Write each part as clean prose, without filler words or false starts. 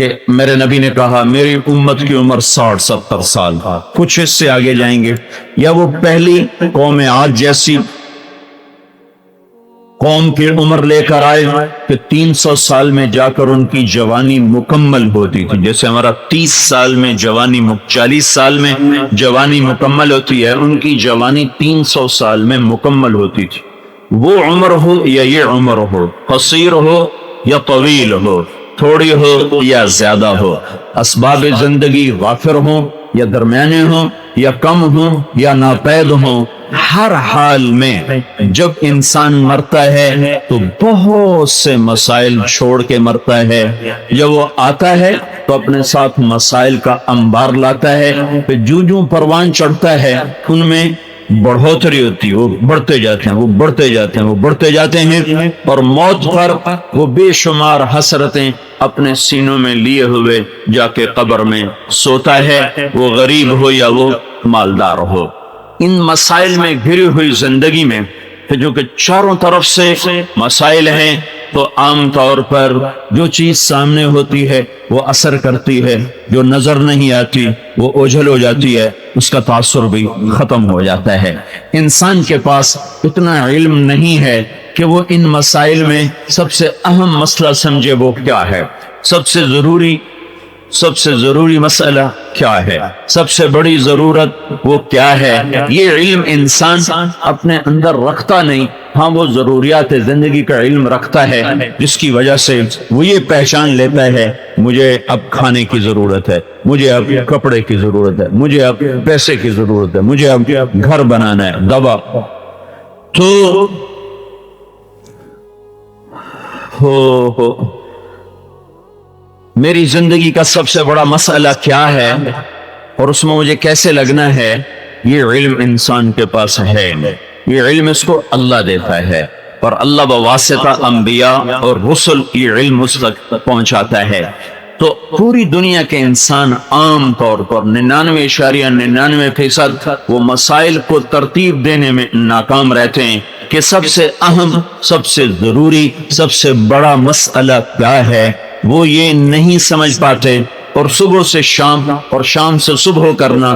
کہ میرے نبی نے کہا میری امت کی عمر 60-70 سال، کچھ اس سے آگے جائیں گے، یا وہ پہلی قوم عاد جیسی قوم کی عمر لے کر آئے کہ 300 سال میں جا کر ان کی جوانی مکمل ہوتی تھی، جیسے ہمارا 30 سال میں جوانی 40 سال میں جوانی مکمل ہوتی ہے، ان کی جوانی 300 سال میں مکمل ہوتی تھی۔ وہ عمر ہو یا یہ عمر ہو، قصیر ہو یا طویل ہو، تھوڑی ہو یا زیادہ ہو، اسباب زندگی وافر ہو یا درمیانے ہو یا کم ہو یا ناپید ہو، ہر حال میں جب انسان مرتا ہے تو بہت سے مسائل چھوڑ کے مرتا ہے۔ جب وہ آتا ہے تو اپنے ساتھ مسائل کا انبار لاتا ہے، پھر جو پروان چڑھتا ہے ان میں بڑھوتری ہوتی ہے، وہ بڑھتے جاتے ہیں، وہ بڑھتے جاتے ہیں، وہ بڑھتے جاتے ہیں، اور موت پر وہ بے شمار حسرتیں اپنے سینوں میں لیے ہوئے جا کے قبر میں سوتا ہے، وہ غریب ہو یا وہ مالدار ہو۔ ان مسائل میں گھری ہوئی زندگی میں جو کہ چاروں طرف سے مسائل ہیں، تو عام طور پر جو چیز سامنے ہوتی ہے وہ اثر کرتی ہے، جو نظر نہیں آتی وہ اوجھل ہو جاتی ہے، اس کا تاثر بھی ختم ہو جاتا ہے۔ انسان کے پاس اتنا علم نہیں ہے کہ وہ ان مسائل میں سب سے اہم مسئلہ سمجھے وہ کیا ہے، سب سے ضروری مسئلہ کیا ہے، سب سے بڑی ضرورت وہ کیا ہے۔ یہ علم انسان اپنے اندر رکھتا نہیں، ہاں وہ ضروریات زندگی کا علم رکھتا ہے، جس کی وجہ سے وہ یہ پہچان لیتا ہے مجھے اب کھانے کی ضرورت ہے، مجھے اب کپڑے کی ضرورت ہے، مجھے اب پیسے کی ضرورت ہے، مجھے اب گھر بنانا ہے، دوا تو میری زندگی کا سب سے بڑا مسئلہ کیا ہے اور اس میں مجھے کیسے لگنا ہے، یہ علم انسان کے پاس ہے۔ یہ علم اس کو اللہ دیتا ہے، اور اللہ بواسطہ انبیاء اور رسل یہ علم اس تک پہنچاتا ہے۔ تو پوری دنیا کے انسان عام طور پر 99.99% وہ مسائل کو ترتیب دینے میں ناکام رہتے ہیں کہ سب سے اہم، سب سے ضروری، سب سے بڑا مسئلہ کیا ہے، وہ یہ نہیں سمجھ پاتے، اور صبح سے شام اور شام سے صبح کرنا،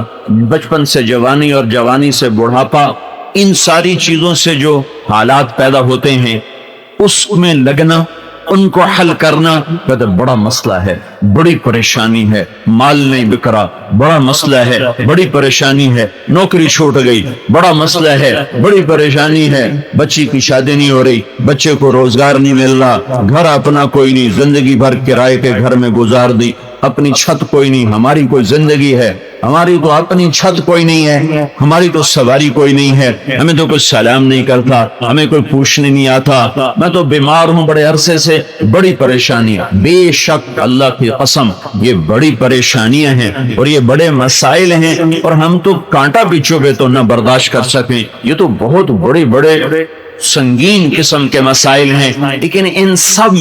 بچپن سے جوانی اور جوانی سے بڑھاپا، ان ساری چیزوں سے جو حالات پیدا ہوتے ہیں اس میں لگنا، ان کو حل کرنا بڑا مسئلہ ہے، بڑی پریشانی ہے۔ مال نہیں بک رہا، بڑا مسئلہ ہے، بڑی پریشانی ہے۔ نوکری چھوٹ گئی، بڑا مسئلہ ہے، بڑی پریشانی ہے۔ بچی کی شادی نہیں ہو رہی، بچے کو روزگار نہیں مل رہا، گھر اپنا کوئی نہیں، زندگی بھر کرائے کے گھر میں گزار دی، اپنی چھت کوئی نہیں، ہماری کوئی زندگی ہے، ہماری تو اپنی چھت کوئی نہیں ہے، ہماری تو سواری کوئی نہیں ہے، ہمیں تو کوئی سلام نہیں کرتا، ہمیں کوئی پوچھنے نہیں آتا، میں تو بیمار ہوں بڑے عرصے سے، بڑی پریشانیاں۔ بے شک اللہ کی قسم یہ بڑی پریشانیاں ہیں اور یہ بڑے مسائل ہیں، اور ہم تو کانٹا بھی چبھے تو نہ برداشت کر سکیں، یہ تو بہت بڑے سنگین قسم کے مسائل ہیں۔ لیکن ان سب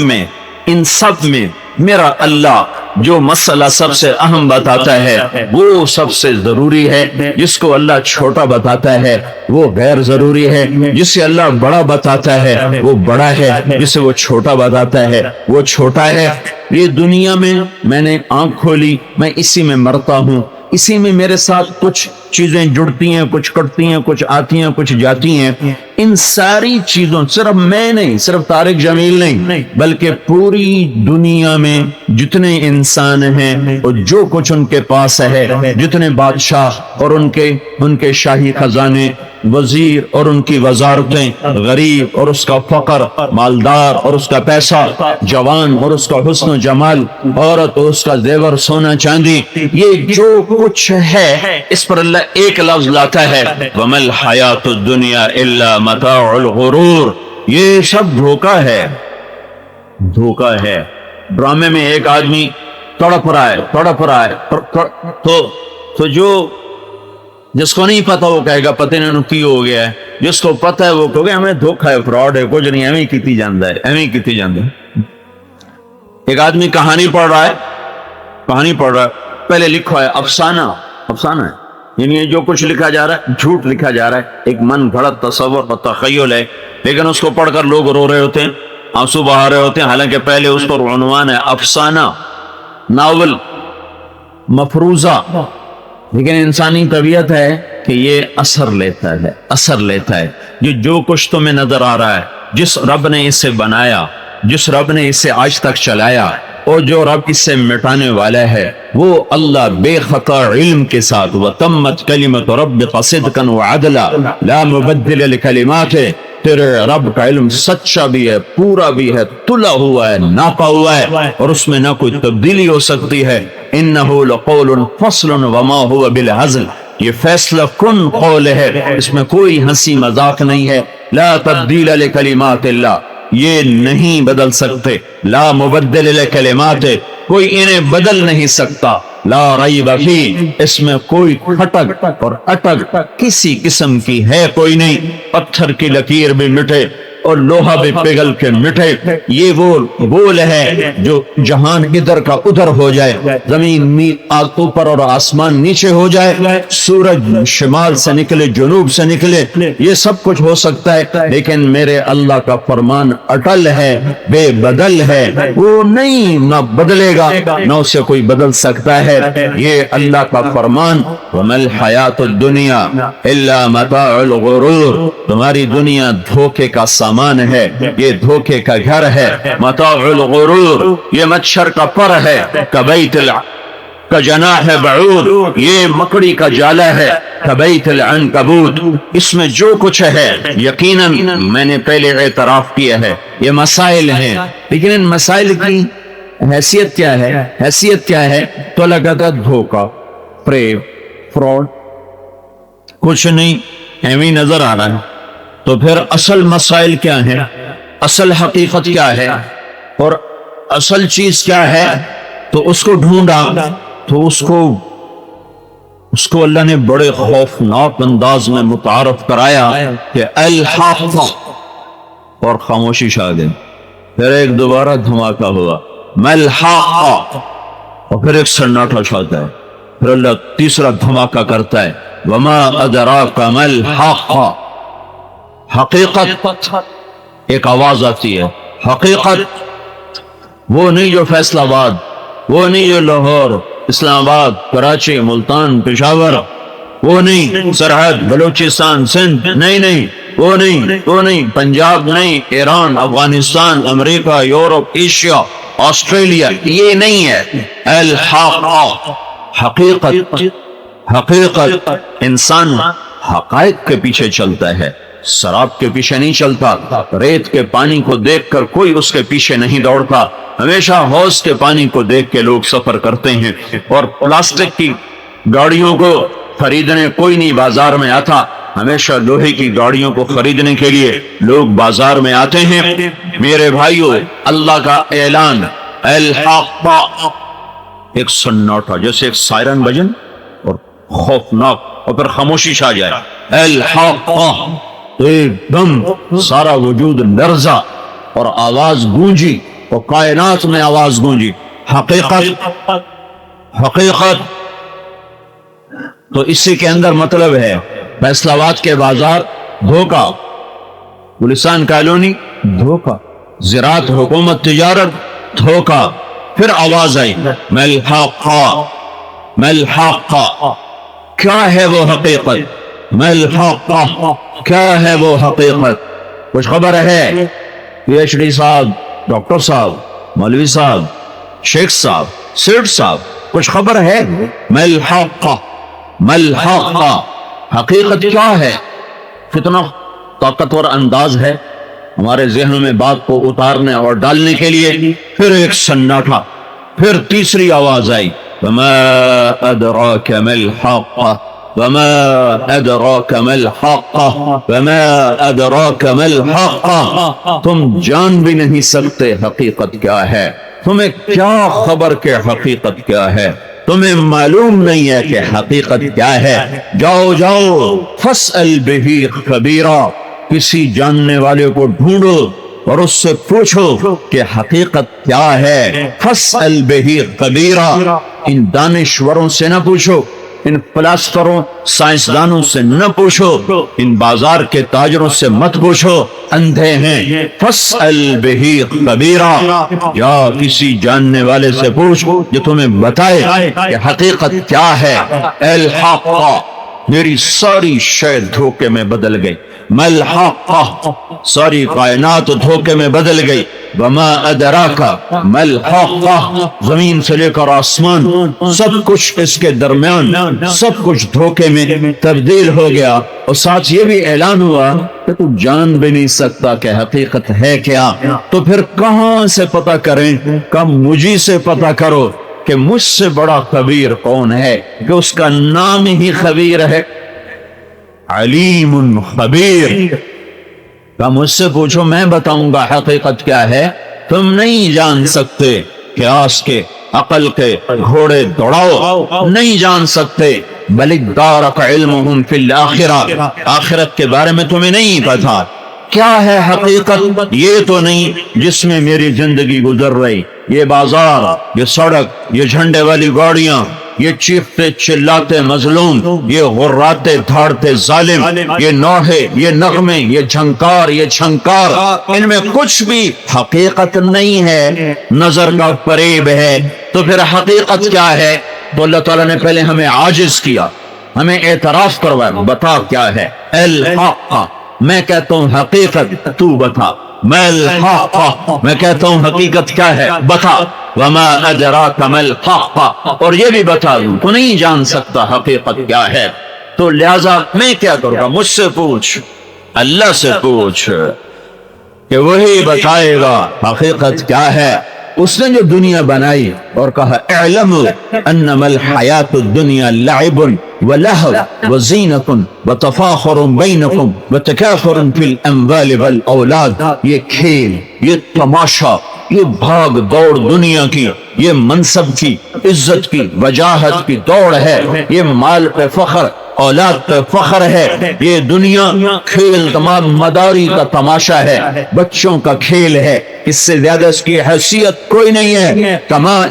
میں میرا اللہ جو مسئلہ سب سے اہم بتاتا ہے وہ سب سے ضروری ہے، جس کو اللہ چھوٹا بتاتا ہے وہ غیر ضروری ہے، جسے اللہ بڑا بتاتا ہے وہ بڑا ہے، جسے وہ چھوٹا بتاتا ہے وہ چھوٹا ہے۔ یہ دنیا میں نے آنکھ کھولی، میں اسی میں مرتا ہوں، اسی میں میرے ساتھ کچھ چیزیں جڑتی ہیں، کچھ کٹتی ہیں، کچھ آتی ہیں، کچھ جاتی ہیں۔ ان ساری چیزوں، صرف میں نہیں، صرف طارق جمیل نہیں، بلکہ پوری دنیا میں جتنے انسان ہیں اور جو کچھ ان کے پاس ہے، جتنے بادشاہ اور ان کے شاہی خزانے، وزیر اور ان کی وزارتیں، غریب اور اس کا فقر، مالدار اور اس کا پیسہ، جوان اور اس کا حسن و جمال، عورت اور اس کا زیور سونا چاندی، یہ جو کچھ ہے اس پر اللہ ایک لفظ لاتا ہے، وَمَا الْحَيَاةُ الدُّنْيَا إِلَّا مَتَاعُ الْغُرُورِ۔ یہ سب دھوکہ ہے۔ ڈرامے میں ایک آدمی تڑپ رہا ہے تو جو جس کو نہیں پتا وہ کہے گا پتہ نہیں کی ہو گیا ہے، جس کو پتہ ہے وہ کہے گا ہمیں دھوکہ ہے، فراڈ ہے، کچھ نہیں، ایویں کیتی جاندہ ہے۔ ایک آدمی کہانی پڑھ رہا ہے، پہلے لکھا ہے افسانہ ہے، یعنی جو کچھ لکھا جا رہا ہے جھوٹ لکھا جا رہا ہے، ایک من گھڑت تصور و تخیل ہے، لیکن اس کو پڑھ کر لوگ رو رہے ہوتے ہیں، آنسو بہا رہے ہوتے ہیں، حالانکہ پہلے اس پر عنوان ہے افسانہ۔ ناول مفروضہ، لیکن انسانی طبیعت ہے کہ یہ اثر لیتا ہے جو کچھ تمہیں نظر آ رہا ہے، جس رب نے اسے بنایا، جس رب نے اسے آج تک چلایا، اور جو رب اس سے مٹانے والا ہے وہ اللہ بے خطا علم کے ساتھ وَتَمَّتْ كَلِمَةُ رَبِّكَ صِدْقًا وَعَدْلًا لَا مُبَدِّلَ لِكَلِمَاتِهِ، تیرے رب کا علم سچا بھی ہے، پورا بھی ہے، تلا ہوا ہے، ناپا ہوا ہے، اور اس میں نہ کوئی تبدیلی ہو سکتی ہے۔ إِنَّهُ لَقَوْلٌ فَصْلٌ وَمَا هُوَ بِالْهَزْلِ، یہ فیصلہ کن قول ہے، اس میں کوئی ہنسی مذاق نہیں ہے۔ لا تبدیل لکلمات اللہ، یہ نہیں بدل سکتے۔ لا مبدل لکلمات، کوئی انہیں بدل نہیں سکتا۔ لا ریب فی، اس میں کوئی کھٹک اور اٹک کسی قسم کی ہے کوئی نہیں۔ پتھر کی لکیر بھی مٹے اور لوہا بھی پگھل کے مٹے، یہ وہ بول ہے جو جہان ادھر کا ادھر ہو جائے، زمین میل اوپر اور آسمان نیچے ہو جائے، سورج شمال سے نکلے جنوب سے نکلے، یہ سب کچھ ہو سکتا ہے، لیکن میرے اللہ کا فرمان اٹل ہے، بے بدل ہے، وہ نہیں نہ بدلے گا نہ اسے کوئی بدل سکتا ہے۔ یہ اللہ کا فرمان، وَمَا الْحَيَاةُ الدُّنْيَا إِلَّا مَتَاعُ الْغُرُورِ، تمہاری دنیا دھوکے کا سامان ہے، یہ دھوکے کا گھر ہے۔ متاع الغرور، یہ مچھر کا پر ہے، کبیت کا جناح بعود، یہ مکڑی کا جالا ہے، کبیت العنکبوت، اس میں جو کچھ ہے یقیناً میں نے پہلے اعتراف کیا ہے، یہ مسائل ہیں، لیکن ان مسائل کی حیثیت کیا ہے؟ تو اللہ کہتا ہے دھوکہ، فریب، فراڈ، کچھ نہیں، ایویں نظر آ رہا ہے۔ تو پھر اصل مسائل کیا ہیں؟ اصل حقیقت کیا ہے؟ اور اصل چیز کیا ہے؟ تو اس کو ڈھونڈا تو اس کو اللہ نے بڑے خوفناک انداز میں متعارف کرایا کہ الحق، اور خاموشی چھا گئی۔ پھر ایک دوبارہ دھماکہ ہوا، ملحق، اور پھر ایک سناٹا چھاتا ہے، پھر اللہ تیسرا دھماکہ کرتا ہے، وما ادراک ملحق، حقیقت، ایک آواز آتی ہے، حقیقت، وہ نہیں جو فیصل آباد، وہ نہیں جو لاہور، اسلام آباد، کراچی، ملتان، پشاور، وہ نہیں سرحد، بلوچستان، سندھ، نہیں، وہ نہیں پنجاب، نہیں ایران، افغانستان، امریکہ، یورپ، ایشیا، آسٹریلیا، یہ نہیں ہے۔ الحق، حقیقت، انسان حقائق کے پیچھے چلتا ہے، شراب کے پیچھے نہیں چلتا، ریت کے پانی کو دیکھ کر کوئی اس کے پیچھے نہیں دوڑتا، ہمیشہ حوض کے پانی کو دیکھ کے لوگ سفر کرتے ہیں، اور پلاسٹک کی گاڑیوں کو خریدنے کوئی نہیں بازار میں آتا، ہمیشہ لوہے کی گاڑیوں کو خریدنے کے لیے لوگ بازار میں آتے ہیں۔ میرے بھائیو، اللہ کا اعلان، الحق، ایک سناٹا جیسے ایک سائرن بجن اور خوفناک، اور پھر خاموشی چھا جائے، الحق، ایک دم سارا وجود لرزا اور آواز گونجی، اور کائنات میں آواز گونجی، حقیقت۔ تو اسی کے اندر مطلب ہے فیصل آباد کے بازار دھوکہ، گلستان کالونی دھوکہ، زراعت حکومت تجارت دھوکہ۔ پھر آواز آئی، ملحق، کیا ہے وہ حقیقت؟ ملحق، کیا ہے وہ حقیقت؟ کچھ خبر ہے؟ پی ایچ ڈی صاحب، ڈاکٹر صاحب، مولوی صاحب، شیخ صاحب، سیٹ صاحب، کچھ خبر ہے؟ ملحق، حقیقت کیا ہے؟ کتنا طاقتور انداز ہے ہمارے ذہنوں میں بات کو اتارنے اور ڈالنے کے لیے۔ پھر ایک سناٹا، پھر تیسری آواز آئی، وما ادراک ملحق، وما ادراک ملحق، وما ادراک ملحق، تم جان بھی نہیں سکتے حقیقت کیا ہے، تمہیں کیا خبر کہ حقیقت کیا ہے، تمہیں معلوم نہیں ہے کہ حقیقت کیا ہے۔ جاؤ فاسأل بہ خبیرا، کسی جاننے والے کو ڈھونڈو اور اس سے پوچھو کہ حقیقت کیا ہے۔ فاسأل بہ خبیرا، ان دانشوروں سے نہ پوچھو، ان فلاسفروں سائنسدانوں سے نہ پوچھو، ان بازار کے تاجروں سے مت پوچھو، اندھے ہیں، فاسأل بہ خبیرا، یا کسی جاننے والے سے پوچھ جو تمہیں بتائے کہ حقیقت کیا ہے۔ الحق، میری ساری شے دھوکے میں بدل گئی، ملحق، ساری کائنات دھوکے میں بدل گئی، وما ادراک ملحق، زمین سے لے کر آسمان سب کچھ اس کے درمیان، سب کچھ دھوکے میں تبدیل ہو گیا۔ اور ساتھ یہ بھی اعلان ہوا کہ تو جان بھی نہیں سکتا کہ حقیقت ہے کیا، تو پھر کہاں سے پتہ کریں؟ کہ مجھے سے پتہ کرو کہ مجھ سے بڑا خبیر کون ہے، کہ اس کا نام ہی خبیر ہے، علیم خبیر۔ کہ مجھ سے پوچھو، میں بتاؤں گا حقیقت کیا ہے، تم نہیں جان سکتے۔ قیاس کے، عقل کے گھوڑے دوڑاؤ، نہیں جان سکتے۔ بل ادارک علمہم فی الآخرہ، آخرت کے بارے میں تمہیں نہیں پتا کیا ہے حقیقت، یہ تو نہیں جس میں میری زندگی گزر رہی، یہ بازار، یہ سڑک، یہ جھنڈے والی گاڑیاں، یہ چیختے چلاتے مظلوم، یہ غراتے دھاڑتے ظالم، یہ نوحے، یہ نغمے، یہ جھنکار، یہ چھنکار، ان میں کچھ بھی حقیقت نہیں ہے، نظر کا فریب ہے۔ تو پھر حقیقت کیا ہے؟ تو اللہ تعالیٰ نے پہلے ہمیں عاجز کیا، ہمیں اعتراف کروایا، بتا کیا ہے؟ الحق، میں کہتا ہوں حقیقت، تو بتا۔ میں الحق، میں کہتا ہوں حقیقت کیا ہے، بتا۔ وما ادراک ما الحق، اور یہ بھی بتا دوں تو نہیں جان سکتا حقیقت کیا ہے، تو لہذا میں کیا کروں گا؟ مجھ سے پوچھ، اللہ سے پوچھ کہ وہی بتائے گا حقیقت کیا ہے۔ اس نے جو دنیا بنائی اور کہا اعلموا انما الحیات الدنیا لعب ولہو وزینۃ وتفاخر بینکم وتکاثر فی الاموال والاولاد، یہ کھیل، یہ تماشا، یہ بھاگ دوڑ دنیا کی، یہ منصب کی، عزت کی، وجاہت کی دوڑ ہے، یہ مال پہ فخر، اولاد پہ فخر ہے، یہ دنیا کھیل تمام مداری کا تماشا ہے، بچوں کا کھیل ہے، اس سے زیادہ اس کی حیثیت کوئی نہیں ہے۔ کماء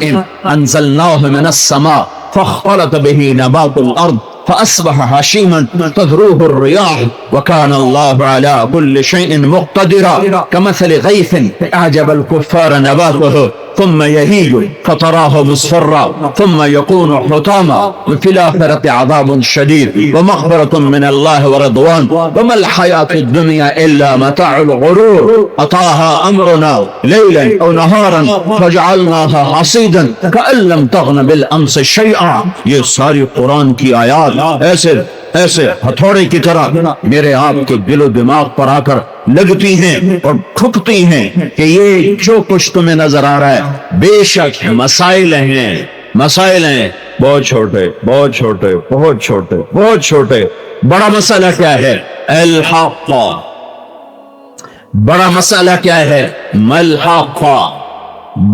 انزلناہ من السماء فاختلط به نبات الارض فاصبح هشيما تذروه الرياح وكان الله على كل شيء مقتدرا كمثل غيث اعجب الكفار نباته ثم يهيج فتراه مصفرا ثم يكون حطاما وفي الآخرة عذاب شديد ومغفرة من الله ورضوان وما الحياة الدنيا إلا متاع الغرور أطاها أمرنا ليلا أو نهارا فجعلناها حصيدا كأن لم تغن بالأمس شيئا۔ یہ ساری قرآن کی آیات ایسے ہتھوڑے کی طرح میرے آپ کے دل و دماغ پر آ کر لگتی ہیں اور ٹھکتی ہیں کہ یہ جو کچھ تمہیں نظر آ رہا ہے بے شک مسائل ہیں، بہت چھوٹے، بہت چھوٹے، بہت چھوٹے، بہت چھوٹے۔ بڑا مسئلہ کیا ہے؟ الحق، بڑا مسئلہ کیا ہے؟ ملحق،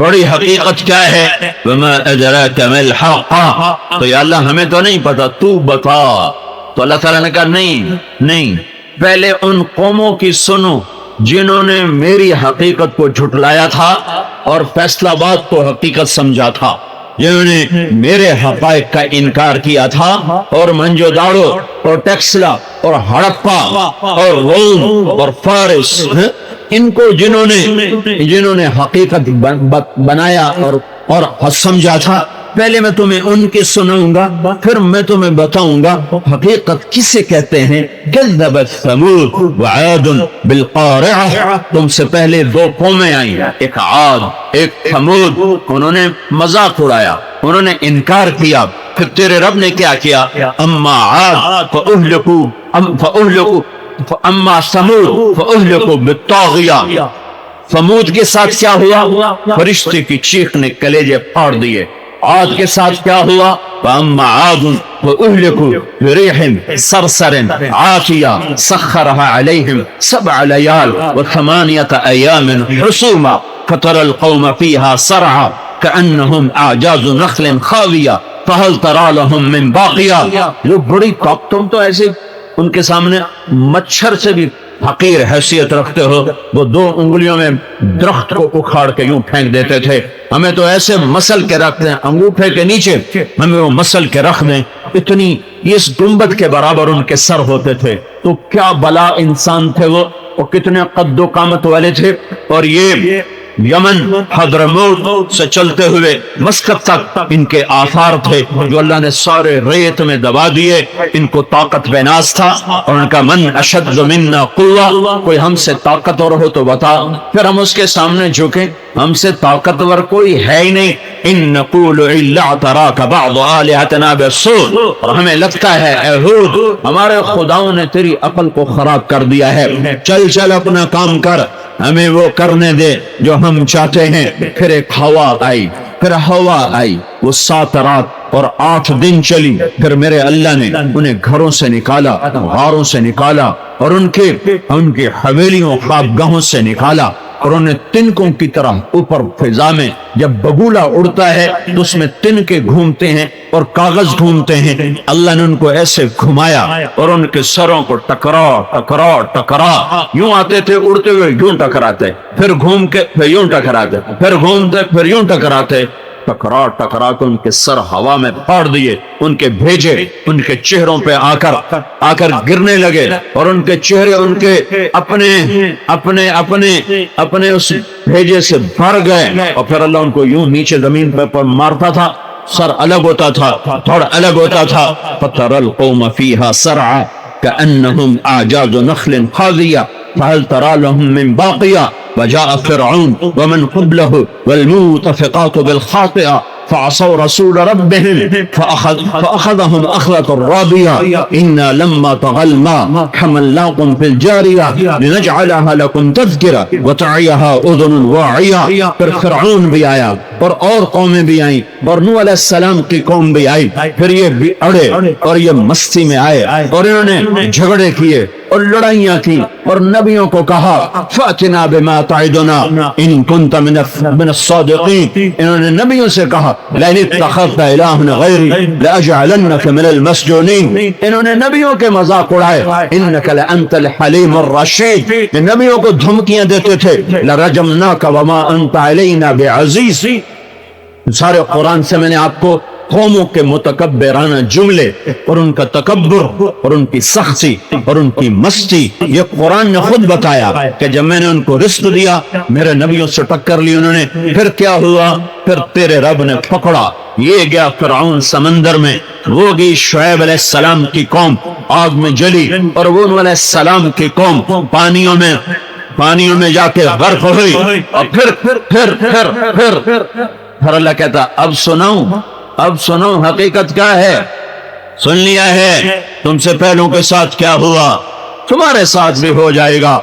بڑی حقیقت کیا ہے؟ وما ادراک ما الحق، تو یا اللہ ہمیں تو نہیں پتا، تو بتا۔ تو اللہ تعالیٰ نے کہا نہیں، پہلے ان قوموں کی سنو جنہوں نے میری حقیقت کو جھٹلایا تھا اور فیصلہ آباد کو حقیقت سمجھا تھا، جنہوں نے میرے حقائق کا انکار کیا تھا، اور منجو داڑو اور ٹیکسلا اور ہڑپا اور روم اور فارس، ان کو جنہوں نے حقیقت بنایا اور سمجھا تھا، پہلے میں تمہیں ان کی سناؤں گا، پھر میں تمہیں بتاؤں گا حقیقت کسے کہتے ہیں۔ کذبت ثمود وعاد بالقارعہ، تم سے پہلے دو قومیں آئیں، ایک عاد ایک ثمود، انہوں نے مذاق اڑایا، انہوں نے انکار کیا، پھر تیرے رب نے کیا کیا؟ اما عاد فاہلکوا اما ثمود فاہلکوا بالطاغیہ، ثمود کے ساتھ کیا ہوا؟ فرشتے کی چیخ نے کلیجے پھاڑ دیے۔ عاد کے ساتھ کیا ہوا؟ فَأَمَّا عَادٌ وَأُهْلِكُوا بِرِيحٍ صَرْصَرٍ عَاتِيَةٍ سَخَّرَهَا عَلَيْهِمْ 7 لَيَالٍ و8 أَيَّامٍ حُسُومًا فَتَرَى الْقَوْمَ فِيهَا صَرْعًا كَأَنَّهُمْ أَعْجَازُ نَخْلٍ خَاوِيَةٍ فَهَلْ تَرَى لَهُم مِّن بَاقِيَةٍ۔ جو بڑی تم تو ایسے ان کے سامنے مچھر سے بھی حقیر حیثیت رکھتے ہو، وہ 2 انگلیوں میں درخت کو اکھاڑ کے یوں پھینک دیتے تھے، ہمیں تو ایسے مسل کے رکھ دیں انگوٹھے کے نیچے، ہمیں وہ مسل کے رکھ دیں اتنی اس گنبد کے برابر ان کے سر ہوتے تھے، تو کیا بلا انسان تھے وہ، اور کتنے قد و قامت والے تھے۔ اور یہ یمن حضرموت سے چلتے ہوئے مسقط تک ان کے آثار تھے جو اللہ نے سارے ریت میں دبا دیے۔ ان کو طاقت بے ناز تھا، اور ان کا من اشد منا قوہ، کوئی ہم سے طاقتور ہو تو بتا، پھر ہم اس کے سامنے جھکیں، ہم سے طاقتور کوئی ہے ہی نہیں۔ ان نقول الا اعتراک بعض آلہتنا بالسوء، اور ہمیں لگتا ہے اے ہود ہمارے خداؤں نے تیری عقل کو خراب کر دیا ہے، چل چل اپنا کام کر، ہمیں وہ کرنے دے جو ہم چاہتے ہیں۔ پھر ایک ہوا آئی، پھر ہوا آئی، وہ 7 رات اور 8 دن چلی، پھر میرے اللہ نے انہیں گھروں سے نکالا، غاروں سے نکالا، اور ان کی حویلیوں خوابگاہوں سے نکالا، اور انہیں تنکوں کی طرح اوپر فضا میں جب بگولا اڑتا ہے تو اس میں تنکے گھومتے ہیں اور کاغذ گھومتے ہیں، اللہ نے ان کو ایسے گھمایا اور ان کے سروں کو ٹکرا ٹکرا ٹکرا، یوں آتے تھے اڑتے ہوئے یوں ٹکراتے، پھر گھوم کے پھر یوں ٹکراتے، پھر گھومتے پھر یوں ٹکراتے، ٹکرا ٹکرا کے ان کے سر ہوا میں پھاڑ دیے، ان کے بھیجے ان کے چہروں پہ آ کر گرنے لگے، اور ان کے چہرے ان کے اپنے اس بھیجے سے بھر گئے، اور پھر اللہ ان کو یوں نیچے زمین پر مارتا تھا، سر الگ ہوتا تھا، تھوڑا الگ ہوتا تھا۔ فَتَرَى الْقَوْمَ فِيهَا سَرْعًا كَأَنَّهُمْ أَعْجَازُ نَخْلٍ خَاوِيَةٍ فَهَلْ تَرَى لَهُم مِّن بَاقِيَةٍ وجاء فرعون ومن قبله والمؤتفقات بالخاطئة فعصوا رسول ربهم فأخذهم أخذة رابية إنا لما طغى الماء حملناكم في الجارية لنجعلها لكم تذكرة وتعيها أذن واعية۔ پھر فرعون بھی آیا اور قومیں بھی آئیں، اور نوح علیہ السلام کی قوم بھی آئی، پھر یہ بھی اڑے اور یہ مستی میں آئے، اور انہوں نے جھگڑے کیے اور لڑائیاں کی، اور نبیوں کو کہا فَأْتِنَا بِمَا تَعِدُنَا إِن كُنْتَ من الصَّادِقِينَ، انہوں نے نبیوں سے کہا لَئِنِ اتَّخَذْتَ إِلَٰهًا غَيْرِي لَأَجْعَلَنَّكَ مِنَ الْمَسْجُونِينَ، انہوں نے نبیوں کے مذاق اڑائے، إِنَّكَ لَأَنْتَ الْحَلِيمُ الرَّشِيدُ، نبیوں کو دھمکیاں دیتے تھے لَرَجَمْنَاكَ وَمَا أَنْتَ عَلَيْنَا بِعَزِيزٍ۔ سارے قرآن سے میں نے آپ کو قوموں کے متکبرانہ جملے اور ان کا تکبر اور ان کی سختی اور ان کی مستی، یہ قرآن نے خود بتایا کہ جب میں نے ان کو رزق دیا میرے نبیوں سے ٹکر لی انہوں نے، پھر کیا ہوا، پھر تیرے رب نے پکڑا، یہ گیا فرعون سمندر میں، وہ گئی شعیب علیہ السلام کی قوم آگ میں جلی، اور وہ نوح علیہ السلام کی قوم پانیوں میں جا کے غرق ہوئی، اور پھر اللہ کہتا اب سنو حقیقت کیا ہے، سن لیا ہے تم سے پہلوں کے ساتھ کیا ہوا، تمہارے ساتھ بھی ہو جائے گا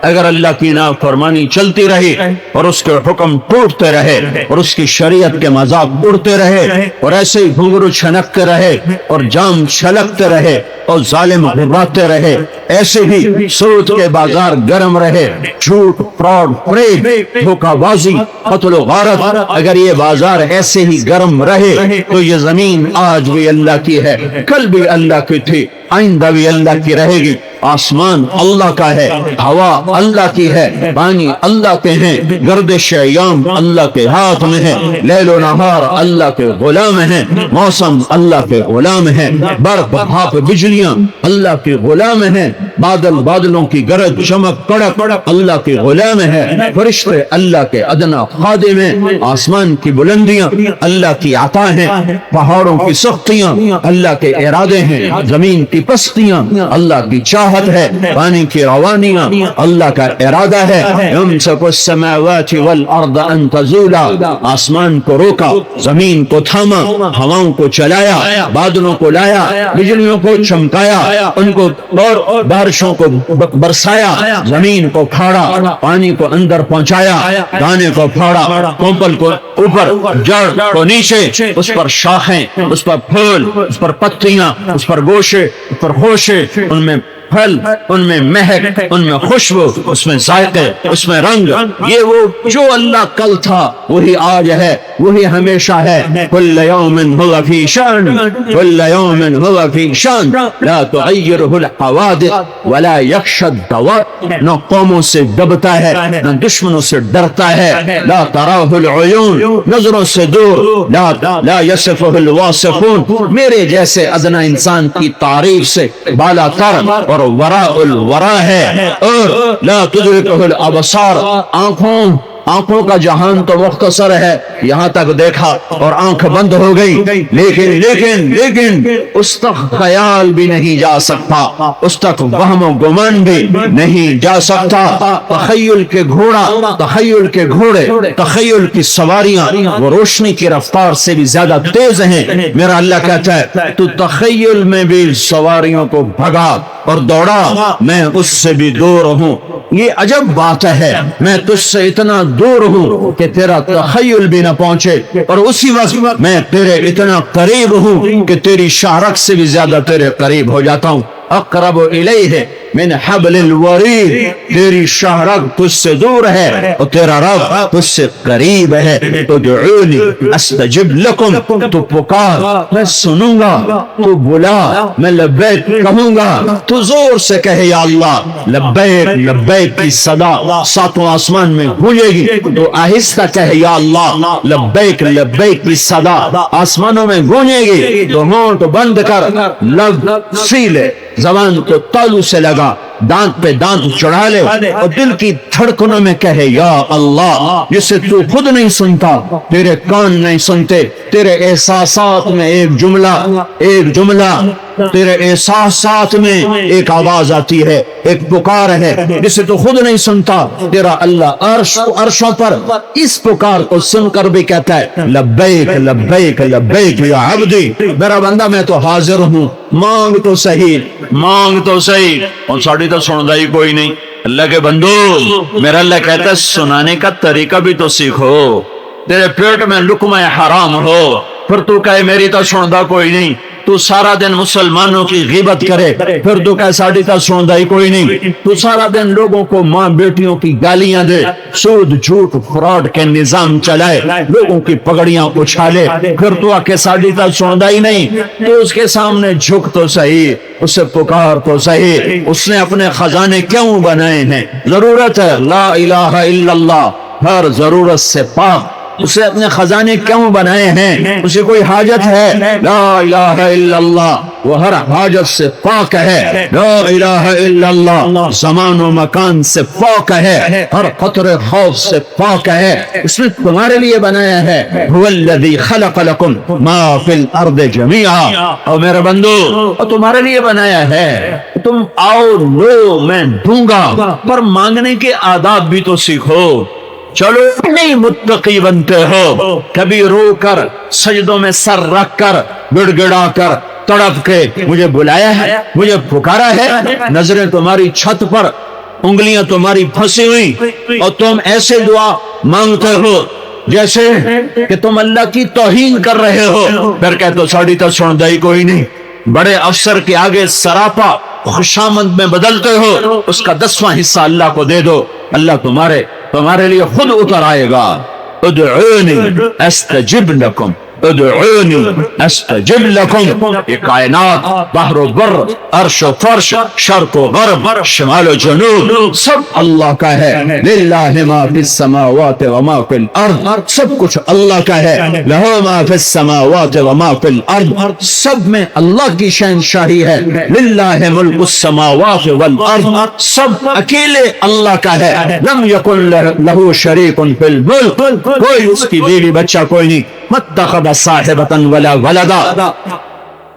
اگر اللہ کی نافرمانی چلتی رہی اور اس کے حکم ٹوٹتے رہے اور اس کی شریعت کے مذاق اڑتے رہے اور ایسے ہی گھنگرو چھنکتے رہے اور جام چھلکتے رہے اور ظالم غراتے رہے، ایسے ہی سود کے بازار گرم رہے، جھوٹ، فراڈ، فریب، دھوکہ بازی، قتل و غارت، اگر یہ بازار ایسے ہی گرم رہے تو یہ زمین آج بھی اللہ کی ہے، کل بھی اللہ کی تھی، آئندہ بھی اللہ کی رہے گی، آسمان اللہ کا ہے، ہوا اللہ کی ہے، پانی اللہ کے ہیں، گردش ایام اللہ کے ہاتھ میں ہے، لیل و نہار اللہ کے غلام ہیں، موسم اللہ کے غلام ہیں، برق بھاپ بجلیاں اللہ کے غلام ہیں، بادلوں کی گرج چمک کڑک اللہ کے غلام ہیں، فرشتے اللہ کے ادنا خادم ہیں، آسمان کی بلندیاں اللہ کی عطا ہیں، پہاڑوں کی سختیاں اللہ کے ارادے ہیں، زمین کی پستیاں اللہ کی چاہت ہے، پانی کی روانیاں اللہ کا ارادہ ہے، یمسک السماوات والارض ان تزولا، آسمان کو روکا، زمین کو تھاما، ہواؤں کو چلایا، بادلوں کو لایا، بجلیوں کو چمکایا، ان کو اور بارشوں کو برسایا، زمین کو پھاڑا، پانی کو اندر پہنچایا، دانے کو پھاڑا، کوپل کو اوپر، جڑ کو نیچے، اس پر شاخیں، اس پر پھول، اس پر پتیاں، اس پر گوشے، اس پر خوشے، ان میں پھل، ان میں مہک، ان میں خوشبو، اس میں ذائقے، اس میں رنگ، یہ وہ جو اللہ کل تھا وہی آج ہے، وہی ہمیشہ ہے۔ کل یوم هو فی شان، کل یوم هو فی شان، لا تغیرہ الحوادث ولا یخشى الدوائر، نہ قوموں سے دبتا ہے نہ دشمنوں سے ڈرتا ہے۔ لا تراہ العیون، نظروں سے دور، لا یصفہ الواصفون، میرے جیسے ادنا انسان کی تعریف سے بالا تر اور وراء الورا ہے۔ اور لا تدرکہ الابصار، آنکھوں کا جہان تو مختصر ہے، یہاں تک دیکھا اور آنکھ بند ہو گئی، لیکن اس تک خیال بھی نہیں جا سکتا، اس تک وہم و گمان بھی نہیں جا سکتا۔ تخیل کے گھوڑے، تخیل کی سواریاں وہ روشنی کی رفتار سے بھی زیادہ تیز ہیں۔ میرا اللہ کہتا ہے تو تخیل میں بھی سواریوں کو بھگا اور دوڑا، میں اس سے بھی دور ہوں۔ یہ عجب بات ہے، میں تجھ سے اتنا دور ہوں کہ تیرا تخیل بھی نہ پہنچے، اور اسی وقت میں تیرے اتنا قریب ہوں کہ تیری شارک سے بھی زیادہ تیرے قریب ہو جاتا ہوں۔ اقرب الیہ من حبل الورید، تیری شہرگ تجھ سے دور ہے اور تیرا رب تجھ سے قریب ہے۔ ادعونی استجب لکم، تو پکار میں سنوں گا، تو بلا میں لبیک کہوں گا، تو زور سے کہے یا اللہ لبیک لبیک کی صدا ساتوں آسمان میں گونجے گی، تو آہستہ کہے یا اللہ لبیک لبیک کی صدا آسمانوں میں گونجے گی، تو ہونٹ بند کر، لب سیلے، زبان کو تالو سے لگا، دانت پہ دانت چڑھا لے اور دل کی دھڑکنوں میں کہے یا اللہ، جسے تو خود نہیں سنتا، تیرے کان نہیں سنتے، تیرے احساسات میں ایک جملہ تیرے احساسات میں ایک آواز آتی ہے، ایک پکار ہے جسے تو خود نہیں سنتا، تیرا اللہ عرشوں پر اس پکار کو سن کر بھی کہتا ہے لبیک لبیک لبیک یا عبدی، میرا بندہ میں تو حاضر ہوں، مانگ تو صحیح، اور ساڑی تو سندا ہی کوئی نہیں۔ اللہ کے بندو، میرا اللہ کہتا ہے سنانے کا طریقہ بھی تو سیکھو، تیرے پیٹ میں لقمہ حرام ہو پھر تو کہے میری تو سندا کوئی نہیں، تو سارا دن مسلمانوں کی غیبت کرے پھر تو کہے ساڑی تا سندا ہی کوئی نہیں، تو سارا دن لوگوں کو ماں بیٹیوں کی گالیاں دے، سود جھوٹ فراڈ کے نظام چلائے، لوگوں کی پگڑیاں اچھالے، پھر تو آکے ساڑی تا سندا ہی نہیں، تو اس کے سامنے جھک تو صحیح، اسے پکار تو صحیح۔ اس نے اپنے خزانے کیوں بنائے ہیں؟ ضرورت ہے لا الہ الا اللہ، ہر ضرورت سے پاک، اسے اپنے خزانے کیوں بنائے ہیں؟ اسے کوئی حاجت ہے؟ لا الہ الا اللہ، وہ ہر حاجت سے پاک ہے، لا الہ الا اللہ زمان و مکان سے پاک ہے، ہر قطر خوف سے پاک ہے، اس نے تمہارے لیے بنایا ہے۔ هو الذی خلق لکم ما فی الارض جمیعا، اور میرے بندو اور تمہارے لیے بنایا ہے، تم آؤ لو میں دوں گا، پر مانگنے کے آداب بھی تو سیکھو۔ چلو نہیں متقی بنتے ہو، کبھی رو کر سجدوں میں سر رکھ کر گڑ گڑا کر تڑپ کے مجھے بلایا ہے، مجھے پکارا ہے، نظریں تمہاری چھت پر، انگلیاں تمہاری پھنسی ہوئی، اور تم ایسے دعا مانگتے ہو جیسے کہ تم اللہ کی توہین کر رہے ہو، پھر کہتے ہو ساڑی تا سندا ہی کوئی نہیں، بڑے افسر کے آگے سراپا خوشامد میں بدلتے ہو، اس کا 10واں حصہ اللہ کو دے دو، اللہ تمہارے لیے خود اتر آئے گا۔ ادعونی استجب لکم، ادعونی استجب لکم، یہ کائنات بحر و بر، عرش و فرش، شرق و غرب، شمال و جنوب، سب اللہ کا ہے۔ للہ ما فی السماوات وما فی الارض، سب کچھ اللہ کا ہے۔ لہ ما فی السماوات وما فی الارض، سب میں اللہ کی شہنشاہی ہے۔ للہ ملک السماوات والارض، سب اکیلے اللہ کا ہے۔ لم یکن لہ شریک فی الملک، کوئی اس کی بیوی بچہ کوئی نہیں۔ متخذ صاحبۃ ولا ولدا،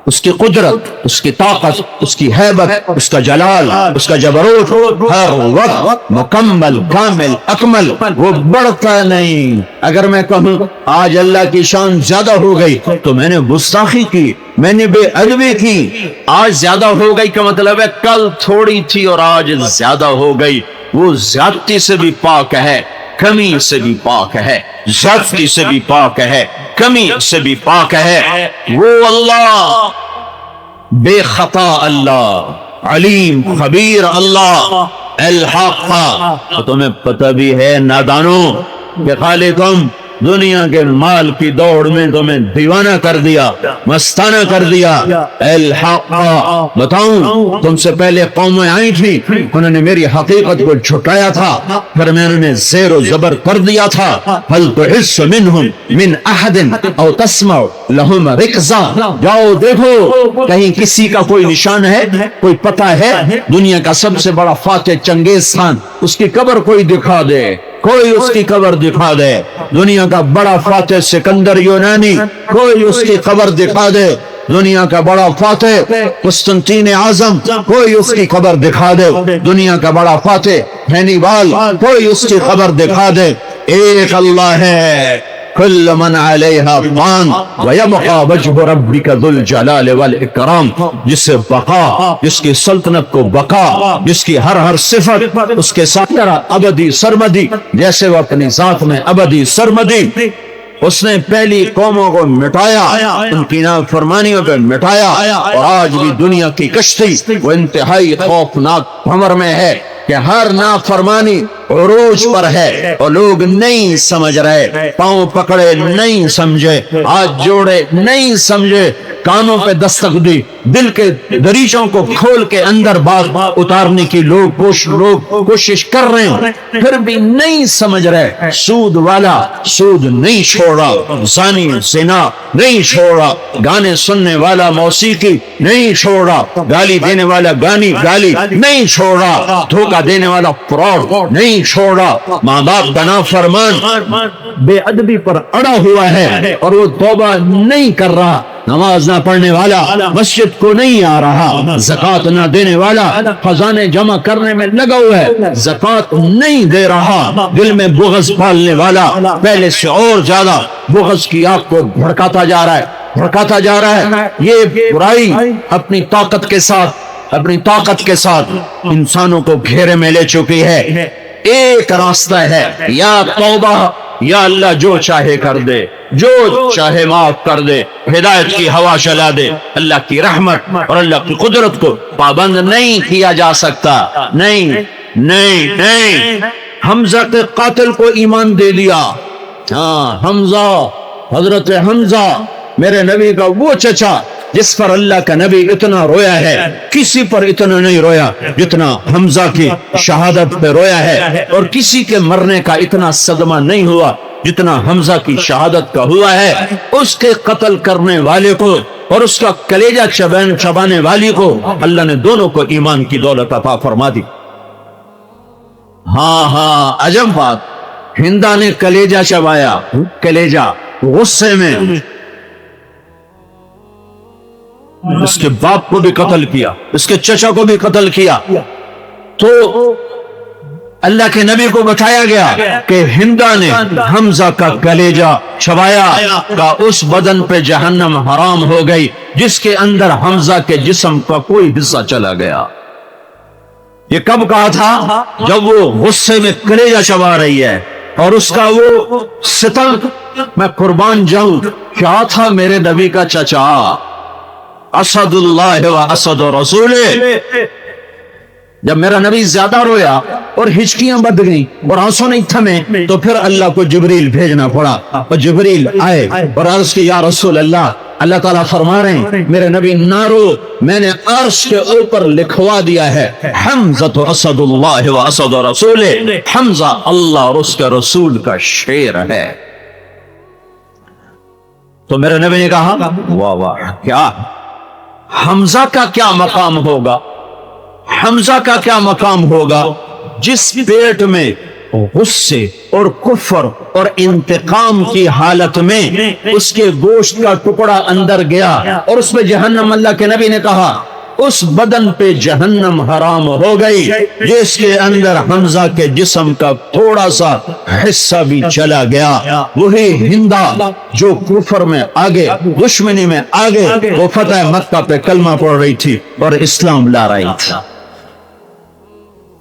اس کی قدرت، اس کی طاقت، اس کی ہیبت، اس کا جلال، اس کا جبروت ہر وقت مکمل کامل اکمل، وہ بڑھتا نہیں۔ اگر میں کہوں آج اللہ کی شان زیادہ ہو گئی تو میں نے گستاخی کی، میں نے بے ادبی کی۔ آج زیادہ ہو گئی کا مطلب ہے کل تھوڑی تھی اور آج زیادہ ہو گئی۔ وہ زیادتی سے بھی پاک ہے، کمی سے بھی پاک ہے، زیادتی سے بھی پاک ہے، کمی سے بھی پاک ہے۔ وہ اللہ بے خطا اللہ، علیم خبیر اللہ الحق. تو تمہیں پتہ بھی ہے نادانوں کہ خالی تم دنیا کے مال کی دوڑ میں تمہیں دیوانہ کر دیا، مستانہ کر دیا. الحق، بتاؤں تم سے پہلے قومیں آئی تھی، انہوں نے میری حقیقت کو جھٹایا تھا، پھر میں نے زیر و زبر کر دیا تھا. هل تحس منهم من احد او تسمع لهم رکزا. جاؤ دیکھو کہیں کسی کا کوئی نشان ہے، کوئی پتہ ہے؟ دنیا کا سب سے بڑا فاتح چنگیز خان، اس کی قبر کوئی دکھا دے، کوئی اس کی قبر دکھا دے. دنیا کا بڑا فاتح سکندر یونانی، کوئی اس کی قبر دکھا دے. دنیا کا بڑا فاتح قسطنطین اعظم، کوئی اس کی قبر دکھا دے. دنیا کا بڑا فاتح ہینیبال، کوئی اس کی قبر دکھا دے. ایک اللہ ہے، کل من علیہا فان ویبقى وجہ ربک ذو الجلال والاکرام. جس سے بقا، جس کی سلطنت کو بقا، جس کی ہر صفت اس کے ساتھ ابدی سرمدی، جیسے وہ اپنی ذات میں ابدی سرمدی. اس نے پہلی قوموں کو مٹایا، ان کی نافرمانیوں پہ مٹایا، اور آج بھی دنیا کی کشتی وہ انتہائی خوفناک بھنور میں ہے کہ ہر نافرمانی عروج پر ہے اور لوگ نہیں سمجھ رہے. پاؤں پکڑے نہیں سمجھے، ہاتھ جوڑے نہیں سمجھے، کانوں پہ دستک دی، دل کے دریچوں کو کھول کے اندر بات اتارنے کی لوگ کوشش کر رہے ہیں، پھر بھی نہیں سمجھ رہے. سود والا سود نہیں چھوڑ رہا، زانی زنا نہیں چھوڑ رہا، گانے سننے والا موسیقی نہیں چھوڑ رہا، گالی دینے والا گالی نہیں چھوڑ رہا، دھوکہ دینے والا فراڈ نہیں چھوڑ رہا، ماں باپ کا نافرمان بے ادبی پر اڑا ہوا ہے اور وہ توبہ نہیں کر رہا. نماز نہ پڑھنے والا مسجد کو نہیں آ رہا، زکوٰۃ نہ دینے والا خزانے جمع کرنے میں لگا ہوا ہے، زکوٰۃ نہیں دے رہا. دل میں بغض پالنے والا پہلے سے اور زیادہ بغض کی آگ کو بھڑکاتا جا رہا ہے. یہ برائی اپنی طاقت کے ساتھ انسانوں کو گھیرے میں لے چکی ہے. ایک راستہ ہے، یا توبہ یا اللہ جو چاہے کر دے، جو چاہے معاف کر دے، ہدایت کی ہوا چلا دے. اللہ کی رحمت اور اللہ کی قدرت کو پابند نہیں کیا جا سکتا. نہیں حمزہ کے قاتل کو ایمان دے دیا. ہاں حمزہ، حضرت حمزہ میرے نبی کا وہ چچا جس پر اللہ کا نبی اتنا رویا ہے، کسی پر اتنا نہیں رویا جتنا حمزہ کی شہادت پہ رویا ہے، اور کسی کے مرنے کا اتنا صدمہ نہیں ہوا جتنا حمزہ کی شہادت کا ہوا ہے. اس کے قتل کرنے والے کو اور اس کا کلیجہ چبانے والی کو اللہ نے دونوں کو ایمان کی دولت عطا فرما دی. ہاں عجب بات، ہندا نے کلیجہ چبایا، کلیجہ غصے میں، اس کے باپ کو بھی قتل کیا، اس کے چچا کو بھی قتل کیا. تو اللہ کے نبی کو بتایا گیا کہ ہندا نے حمزہ کا کلیجہ چبایا، کا اس بدن پہ جہنم حرام ہو گئی جس کے اندر حمزہ کے جسم کا کوئی حصہ چلا گیا. یہ کب کہا تھا؟ جب وہ غصے میں کلیجہ چبا رہی ہے، اور اس کا وہ ستم، میں قربان جاؤں، کیا تھا میرے نبی کا چچا، اسد اللہ و اسد رسول. جب میرا نبی زیادہ رویا اور ہچکیاں بد گئیں اور آنسو نہیں تھمے، تو پھر اللہ کو جبریل بھیجنا پڑا، اور جبریل آئے اور عرض کی یا رسول اللہ، اللہ تعالیٰ فرما رہے ہیں میرے نبی نہ رو، میں نے عرش کے اوپر لکھوا دیا ہے حمزہ اسد اللہ و اسد رسول، حمزہ اللہ اور اس کے رسول کا شیر ہے. تو میرے نبی نے کہا واہ واہ، کیا حمزہ کا کیا مقام ہوگا، حمزہ کا کیا مقام ہوگا جس پیٹ میں غصے اور کفر اور انتقام کی حالت میں اس کے گوشت کا ٹکڑا اندر گیا اور اس میں جہنم. اللہ کے نبی نے کہا اس بدن پہ جہنم حرام ہو گئی جس کے اندر حمزہ کے جسم کا تھوڑا سا حصہ بھی چلا گیا. وہی ہندا جو کفر میں آگے، دشمنی میں آگے، وہ فتح مکہ پہ کلمہ پڑھ رہی تھی اور اسلام لا رہی تھی.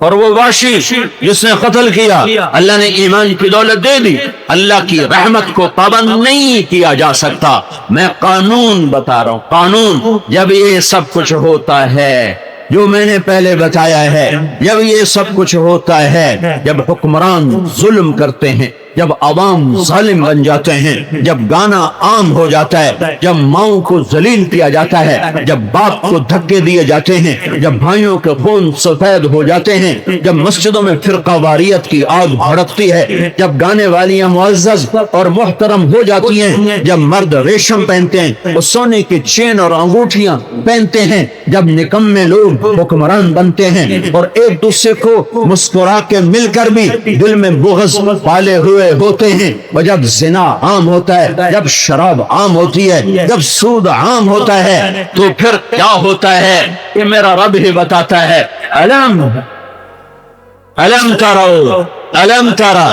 اور وہ واشی جس نے قتل کیا، اللہ نے ایمان کی دولت دے دی. اللہ کی رحمت کو پابند نہیں کیا جا سکتا. میں قانون بتا رہا ہوں، قانون. جب یہ سب کچھ ہوتا ہے جو میں نے پہلے بتایا ہے، جب یہ سب کچھ ہوتا ہے، جب حکمران ظلم کرتے ہیں، جب عوام ظالم بن جاتے ہیں، جب گانا عام ہو جاتا ہے، جب ماؤں کو ذلیل کیا جاتا ہے، جب باپ کو دھکے دیے جاتے ہیں، جب بھائیوں کے خون سفید ہو جاتے ہیں، جب مسجدوں میں فرقہ واریت کی آگ بھڑکتی ہے، جب گانے والیاں معزز اور محترم ہو جاتی ہیں، جب مرد ریشم پہنتے ہیں اور سونے کی چین اور انگوٹھیاں پہنتے ہیں، جب نکمے لوگ حکمران بنتے ہیں اور ایک دوسرے کو مسکرا کے مل کر بھی دل میں بغض پالے ہوئے ہوتے ہیں، اور جب زنا عام ہوتا ہے، جب شراب عام ہوتی ہے، جب سود عام ہوتا ہے، تو پھر کیا ہوتا ہے یہ میرا رب ہی بتاتا ہے۔ الم تروا الم ترى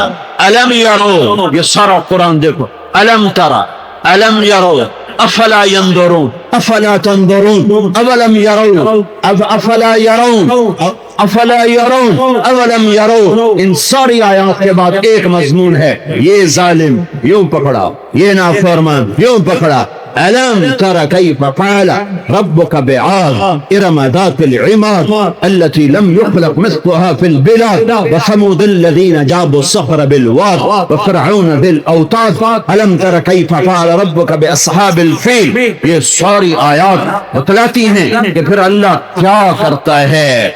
الم يروا، یہ سارا قرآن دیکھو، الم ترى الم يروا افلا ينظرون افلا تنظرون اولم يروا افلا يرون افلا يرون اولم يروا۔ ان ساری آیات کے بعد ایک مضمون ہے، یہ ظالم یوں پکڑا، یہ نافرمان یوں پکڑا۔ ألم تر كيف فعل ربك بعاد إرم ذات العماد التي لم يخلق مثلها في البلاد وثمود الذين جابوا الصخر بالواد وفرعون ذي الأوتاد ألم تر كيف فعل ربك بأصحاب الفيل۔ یہ ساری آیات بتلاتی ہیں کہ پھر اللہ کیا کرتا ہے۔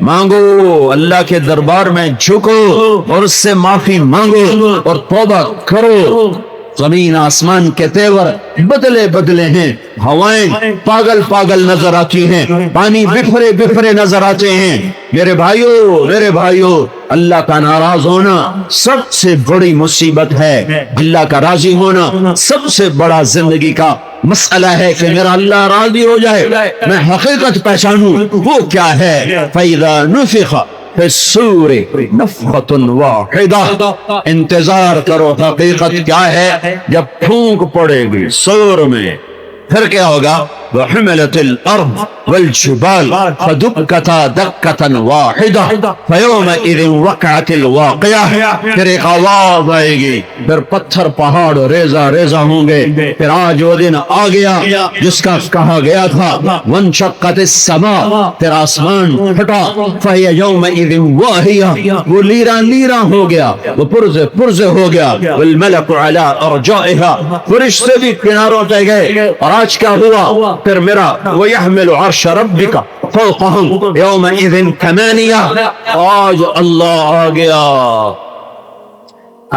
مانگو، اللہ کے دربار میں جھکو اور اس سے معافی مانگو اور توبہ کرو۔ زمین آسمان کے تیور بدلے بدلے ہیں، ہوائیں پاگل پاگل نظر آتی ہیں، پانی بکھرے بکھرے نظر آتے ہیں۔ میرے بھائیو، اللہ کا ناراض ہونا سب سے بڑی مصیبت ہے، اللہ کا راضی ہونا سب سے بڑا زندگی کا مسئلہ ہے کہ میرا اللہ راضی ہو جائے، میں حقیقت پہچانوں وہ کیا ہے۔ فَإِذَا نُفِخَ فِي الصُّورِ نَفْخَةٌ وَاحِدَةٌ، انتظار کرو حقیقت کیا ہے۔ جب پھونک پڑے گی صور میں، پھر کیا ہوگا؟ وَحُمِلَتِ الْأَرْضُ وَالْجِبَالُ فَدُكَّتَا دَكَّةً وَاحِدَةً فَيَوْمَئِذٍ وَقَعَتِ الْوَاقِعَةُ۔ پھر ایک آواز آئے گی، پھر پتھر پہاڑ ریزہ ریزہ ہوں گے۔ پھر آج وہ دن آ گیا جس کا کہا گیا تھا وَانشَقَّتِ السَّمَاءُ، پھر آسمان پھٹا۔ فَهِيَ يَوْمَئِذٍ وَاهِيَةٌ، وہ لیرا لیرا ہو گیا، وہ پرزے پرزے ہو گیا۔ وَالْمَلَكُ عَلَىٰ أَرْجَائِهَا، فرشتے بھی کناروں پہ گئے۔ اور آج کیا ہوا؟ پھر میرا وَيَحْمِلُ عَرْشَ رَبِّكَ فَوْقَهُمْ يَوْمَئِذٍ ثَمَانِيَةٌ۔ آج اللہ آ گیا،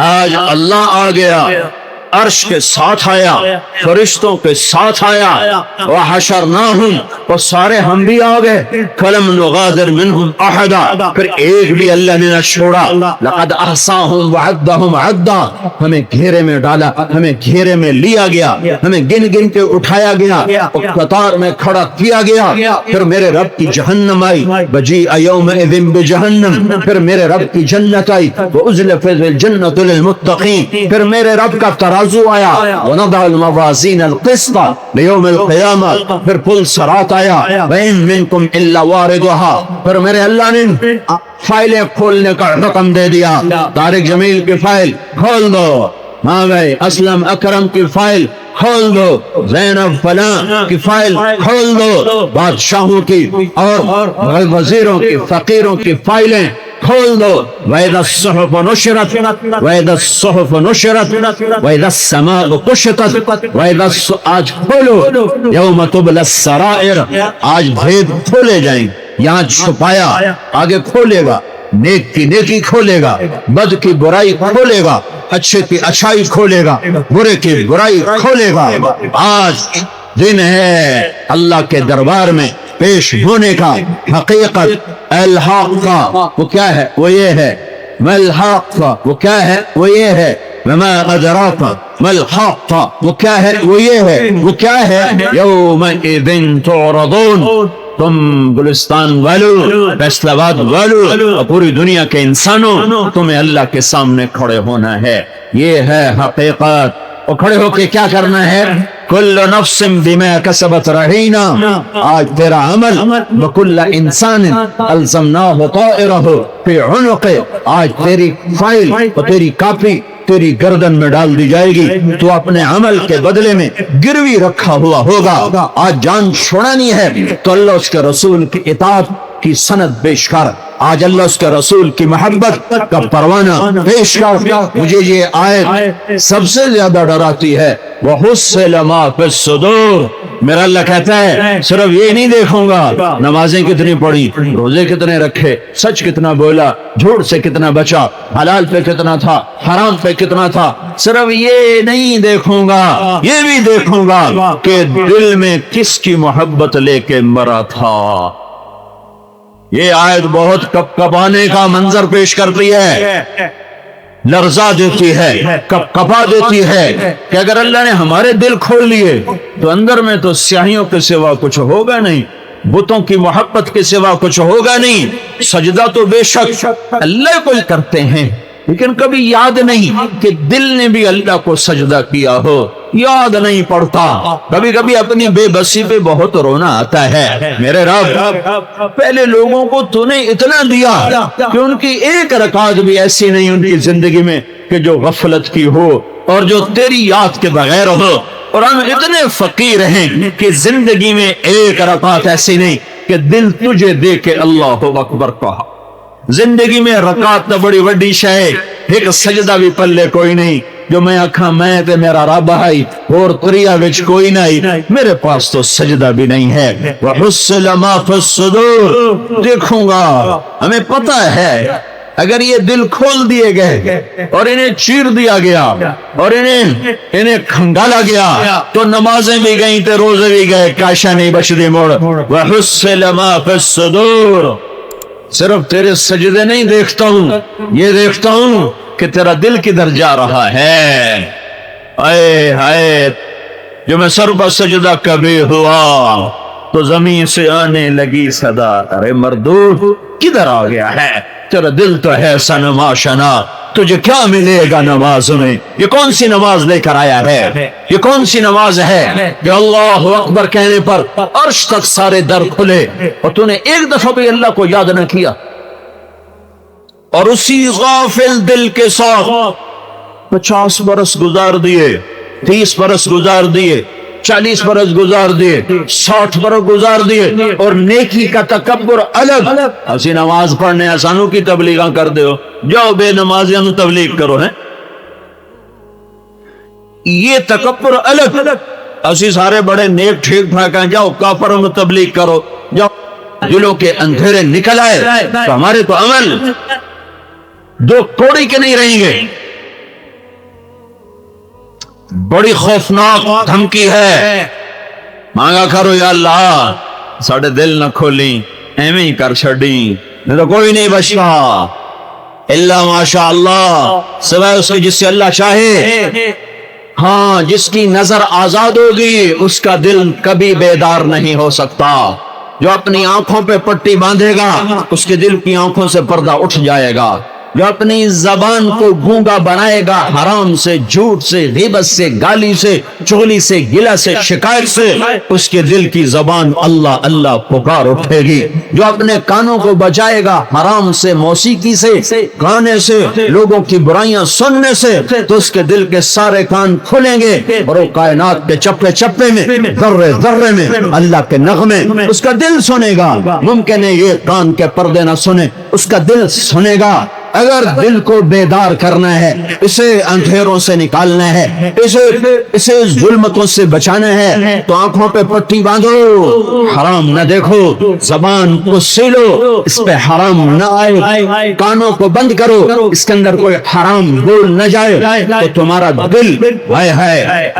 آج اللہ آ گیا، عرش کے ساتھ آیا، فرشتوں کے ساتھ آیا۔ وَحَشَرْنَاهُمْ، اور سارے ہم بھی آ گئے۔ فَلَمْ نُغَادِرْ مِنْهُمْ أَحَدًا، پھر ایک بھی اللہ نے نہ چھوڑا۔ لَقَدْ أَحْصَاهُمْ وَعَدَّهُمْ عَدًّا، ہمیں گھیرے میں ڈالا، ہمیں گھیرے میں لیا گیا، ہمیں گن گن کے اٹھایا گیا اور قطار میں کھڑا کیا گیا۔ پھر میرے رب کی جہنم آئی، وَجِيءَ يَوْمَئِذٍ بِجَهَنَّمَ، پھر میرے رب کی جنت آئی، وَأُزْلِفَتِ الْجَنَّةُ لِلْمُتَّقِينَ، پھر میرے رب کا ترازو آیا، وَنَضَعُ الْمَوَازِينَ الْقِسْطَ لِيَوْمِ الْقِيَامَةِ، پھر پل صراط آیا، وَإِن مِّنكُمْ إِلَّا وَارِدُهَا، پھر میرے اللہ نے فائلیں کھولنے کا حکم دے دیا۔ طارق جمیل کی فائل کھول دو، ماوی اسلم اکرم کی فائل کھول دو، زینب فلاں کی فائل کھول دو، بادشاہوں کی اور وزیروں کی فقیروں کی فائلیں کھول دو۔ وَإِذَا الصُّحُفُ نُشِرَتْ وَإِذَا الصُّحُفُ نُشِرَتْ وَإِذَا السَّمَاءُ كُشِطَتْ وَإِذَا، آج کھولو، یوم تبلی السرائر، آج بھید کھولے جائیں گے۔ یہاں چھپایا، آگے کھولے گا، نیک کی نیکی کھولے گا، بد کی برائی کھولے گا، اچھے کی اچھائی کھولے گا، برے کی برائی کھولے گا۔ آج دن ہے اللہ کے دربار میں پیش ہونے کا، حقیقت الحق کا وہ کیا ہے؟ وہ یہ ہے، ملحق کا وہ کیا ہے؟ وہ یہ ہے، وما ادراک ملحق کا وہ کیا ہے؟ وہ یہ ہے، وہ کیا ہے؟ یومئذ تعرضون، تم گلستان والو، فیصل آباد والو اور پوری دنیا کے انسانوں، تمہیں اللہ کے سامنے کھڑے ہونا ہے۔ یہ ہے حقیقت۔ اور کھڑے ہو کے کیا کرنا ہے؟ کل نفس بما کسبت رہینا، آج تیرا عمل وکل انسان الزمناہ طائرہ فی عنقہ، آج تیری فائل اور تیری کاپی تیری گردن میں ڈال دی جائے گی، تو اپنے عمل کے بدلے میں گروی رکھا ہوا ہوگا۔ آج جان چھوڑانی ہے تو اللہ اس کے رسول کی اطاعت کی سند پیش کر، آج اللہ اس کے رسول کی محبت کا پروانہ پیش کر۔ مجھے یہ آیت سب سے زیادہ ڈراتی ہے، وَحُصِّلَ مَا فِي الصُّدُورِ۔ میرا اللہ کہتا ہے صرف یہ نہیں دیکھوں گا نمازیں کتنی پڑھی، روزے کتنے رکھے، سچ کتنا بولا، جھوٹ سے کتنا بچا، حلال پہ کتنا تھا، حرام پہ کتنا تھا، صرف یہ نہیں دیکھوں گا، یہ بھی دیکھوں گا کہ دل میں کس کی محبت لے کے مرا تھا۔ یہ آیت بہت کپکپانے کا منظر پیش کرتی ہے، لرزا دیتی ہے، کپکپا دیتی ہے کہ اگر اللہ نے ہمارے دل کھول لیے تو اندر میں تو سیاہیوں کے سوا کچھ ہوگا نہیں، بتوں کی محبت کے سوا کچھ ہوگا نہیں۔ سجدہ تو بے شک اللہ کو کرتے ہیں، لیکن کبھی یاد نہیں کہ دل نے بھی اللہ کو سجدہ کیا ہو، یاد نہیں پڑتا۔ کبھی کبھی اپنی بے بسی پہ بہت رونا آتا ہے، میرے رب پہلے لوگوں کو تو نے اتنا دیا کہ ان کی ایک رکعت بھی ایسی نہیں ان کی زندگی میں کہ جو غفلت کی ہو اور جو تیری یاد کے بغیر ہو، اور ہم اتنے فقیر ہیں کہ زندگی میں ایک رکعت ایسی نہیں کہ دل تجھے دے کے اللہ اکبر کہا۔ زندگی میں رکعت تو بڑی وڈی شے، ایک سجدہ بھی پلے کوئی نہیں جو میں آکھاں میں تے میرا رب ہے اور طریقہ وچ کوئی نہیں، میرے پاس تو سجدہ بھی نہیں ہے۔ وَحُصِّلَ مَا فِي الصُّدُورِ، دیکھوں گا۔ ہمیں پتہ ہے اگر یہ دل کھول دیے گئے اور انہیں چیر دیا گیا اور انہیں کھنگالا گیا تو نمازیں بھی گئیں تے روزے بھی گئے، کاشا نہیں بچ دی مڑ۔ وَحُصِّلَ مَا فِي الصُّدُورِ، صرف تیرے سجدے نہیں دیکھتا ہوں، یہ دیکھتا ہوں کہ تیرا دل کدھر جا رہا ہے۔ اے ہائے، جو میں سر پر سجدہ کبھی ہوا تو زمین سے آنے لگی صدا، ارے مردود کدھر آ گیا ہے؟ تیرا دل تو ہے سنما شنا، تجھے کیا ملے گا نماز میں؟ یہ کون سی نماز لے کر آیا ہے؟ یہ کون سی نماز ہے کہ اللہ اکبر کہنے پر عرش تک سارے در کھلے اور تو نے ایک دفعہ بھی اللہ کو یاد نہ کیا؟ اور اسی غافل دل کے ساتھ 50 برس گزار دیے، 30 برس گزار دیے، 40 برس گزار دیے، 60 برس گزار دیے، اور نیکی کا تکبر الگ۔ اسی نماز پڑھنے آسانوں کی تبلیغاں کر دے ہو، جاؤ بے نمازیاں نو تبلیغ کرو، ہیں یہ تکبر الگ۔ اسی سارے بڑے نیک ٹھیک ٹھاک ہیں، جاؤ کافروں میں تبلیغ کرو، جاؤ دلوں کے اندھیرے نکل آئے تو ہمارے تو عمل دو کوڑی کے نہیں رہیں گے۔ بڑی خوفناک دھمکی ہے، مانگا کرو یا اللہ ساڑھے دل نہ کھولیں، ایمیں ہی کر چھڑیں، نہیں تو کوئی نہیں بچتا اللہ ماشاء اللہ، سوائے اس کے جس سے اللہ چاہے۔ ہاں، جس کی نظر آزاد ہوگی اس کا دل کبھی بیدار نہیں ہو سکتا۔ جو اپنی آنکھوں پہ پٹی باندھے گا اس کے دل کی آنکھوں سے پردہ اٹھ جائے گا۔ جو اپنی زبان کو گونگا بنائے گا حرام سے، جھوٹ سے، غیبت سے، گالی سے، چغلی سے، گلہ سے، شکایت سے، اس کے دل کی زبان اللہ اللہ پکار اٹھے گی۔ جو اپنے کانوں کو بچائے گا حرام سے، موسیقی سے، گانے سے، لوگوں کی برائیاں سننے سے، تو اس کے دل کے سارے کان کھلیں گے اور وہ کائنات کے چپے چپے میں، ذرے ذرے میں اللہ کے نغمے اس کا دل سنے گا۔ ممکن ہے یہ کان کے پردے نہ سنے، اس کا دل سنے گا۔ اگر دل کو بیدار کرنا ہے، اسے اندھیروں سے نکالنا ہے، اسے ظلمتوں سے بچانا ہے، تو آنکھوں پہ پٹی باندھو، حرام نہ دیکھو، زبان کو سیلو، اس پہ حرام نہ آئے، کانوں کو بند کرو، اس کے اندر کوئی حرام بول نہ جائے، تو تمہارا دل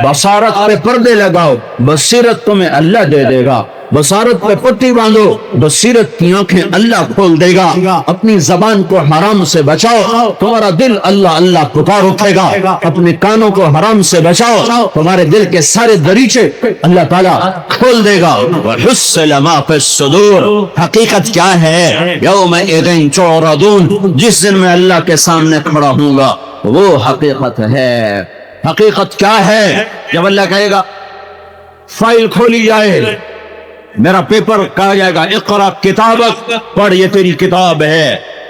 بصارت پہ پردے لگاؤ، بصیرت تمہیں اللہ دے دے گا۔ بصارت پہ پٹی باندھو، بصیرت کی آنکھیں اللہ کھول دے گا۔ اپنی زبان کو حرام سے بچاؤ، تمہارا دل اللہ اللہ پکار اٹھے گا۔ اپنے کانوں کو حرام سے بچاؤ، تمہارے دل کے سارے دریچے اللہ تعالیٰ کھول دے گا۔ وَحُصِّلَ مَا فِي الصُّدُورِ، حقیقت کیا ہے؟ یَوْمَئِذٍ تُعْرَضُونَ، جس دن میں اللہ کے سامنے کھڑا ہوں گا وہ حقیقت ہے۔ حقیقت کیا ہے؟ جب اللہ کہے گا فائل کھولی جائے، میرا پیپر کہا جائے گا اقرا کتابک، پڑھ یہ تیری کتاب ہے،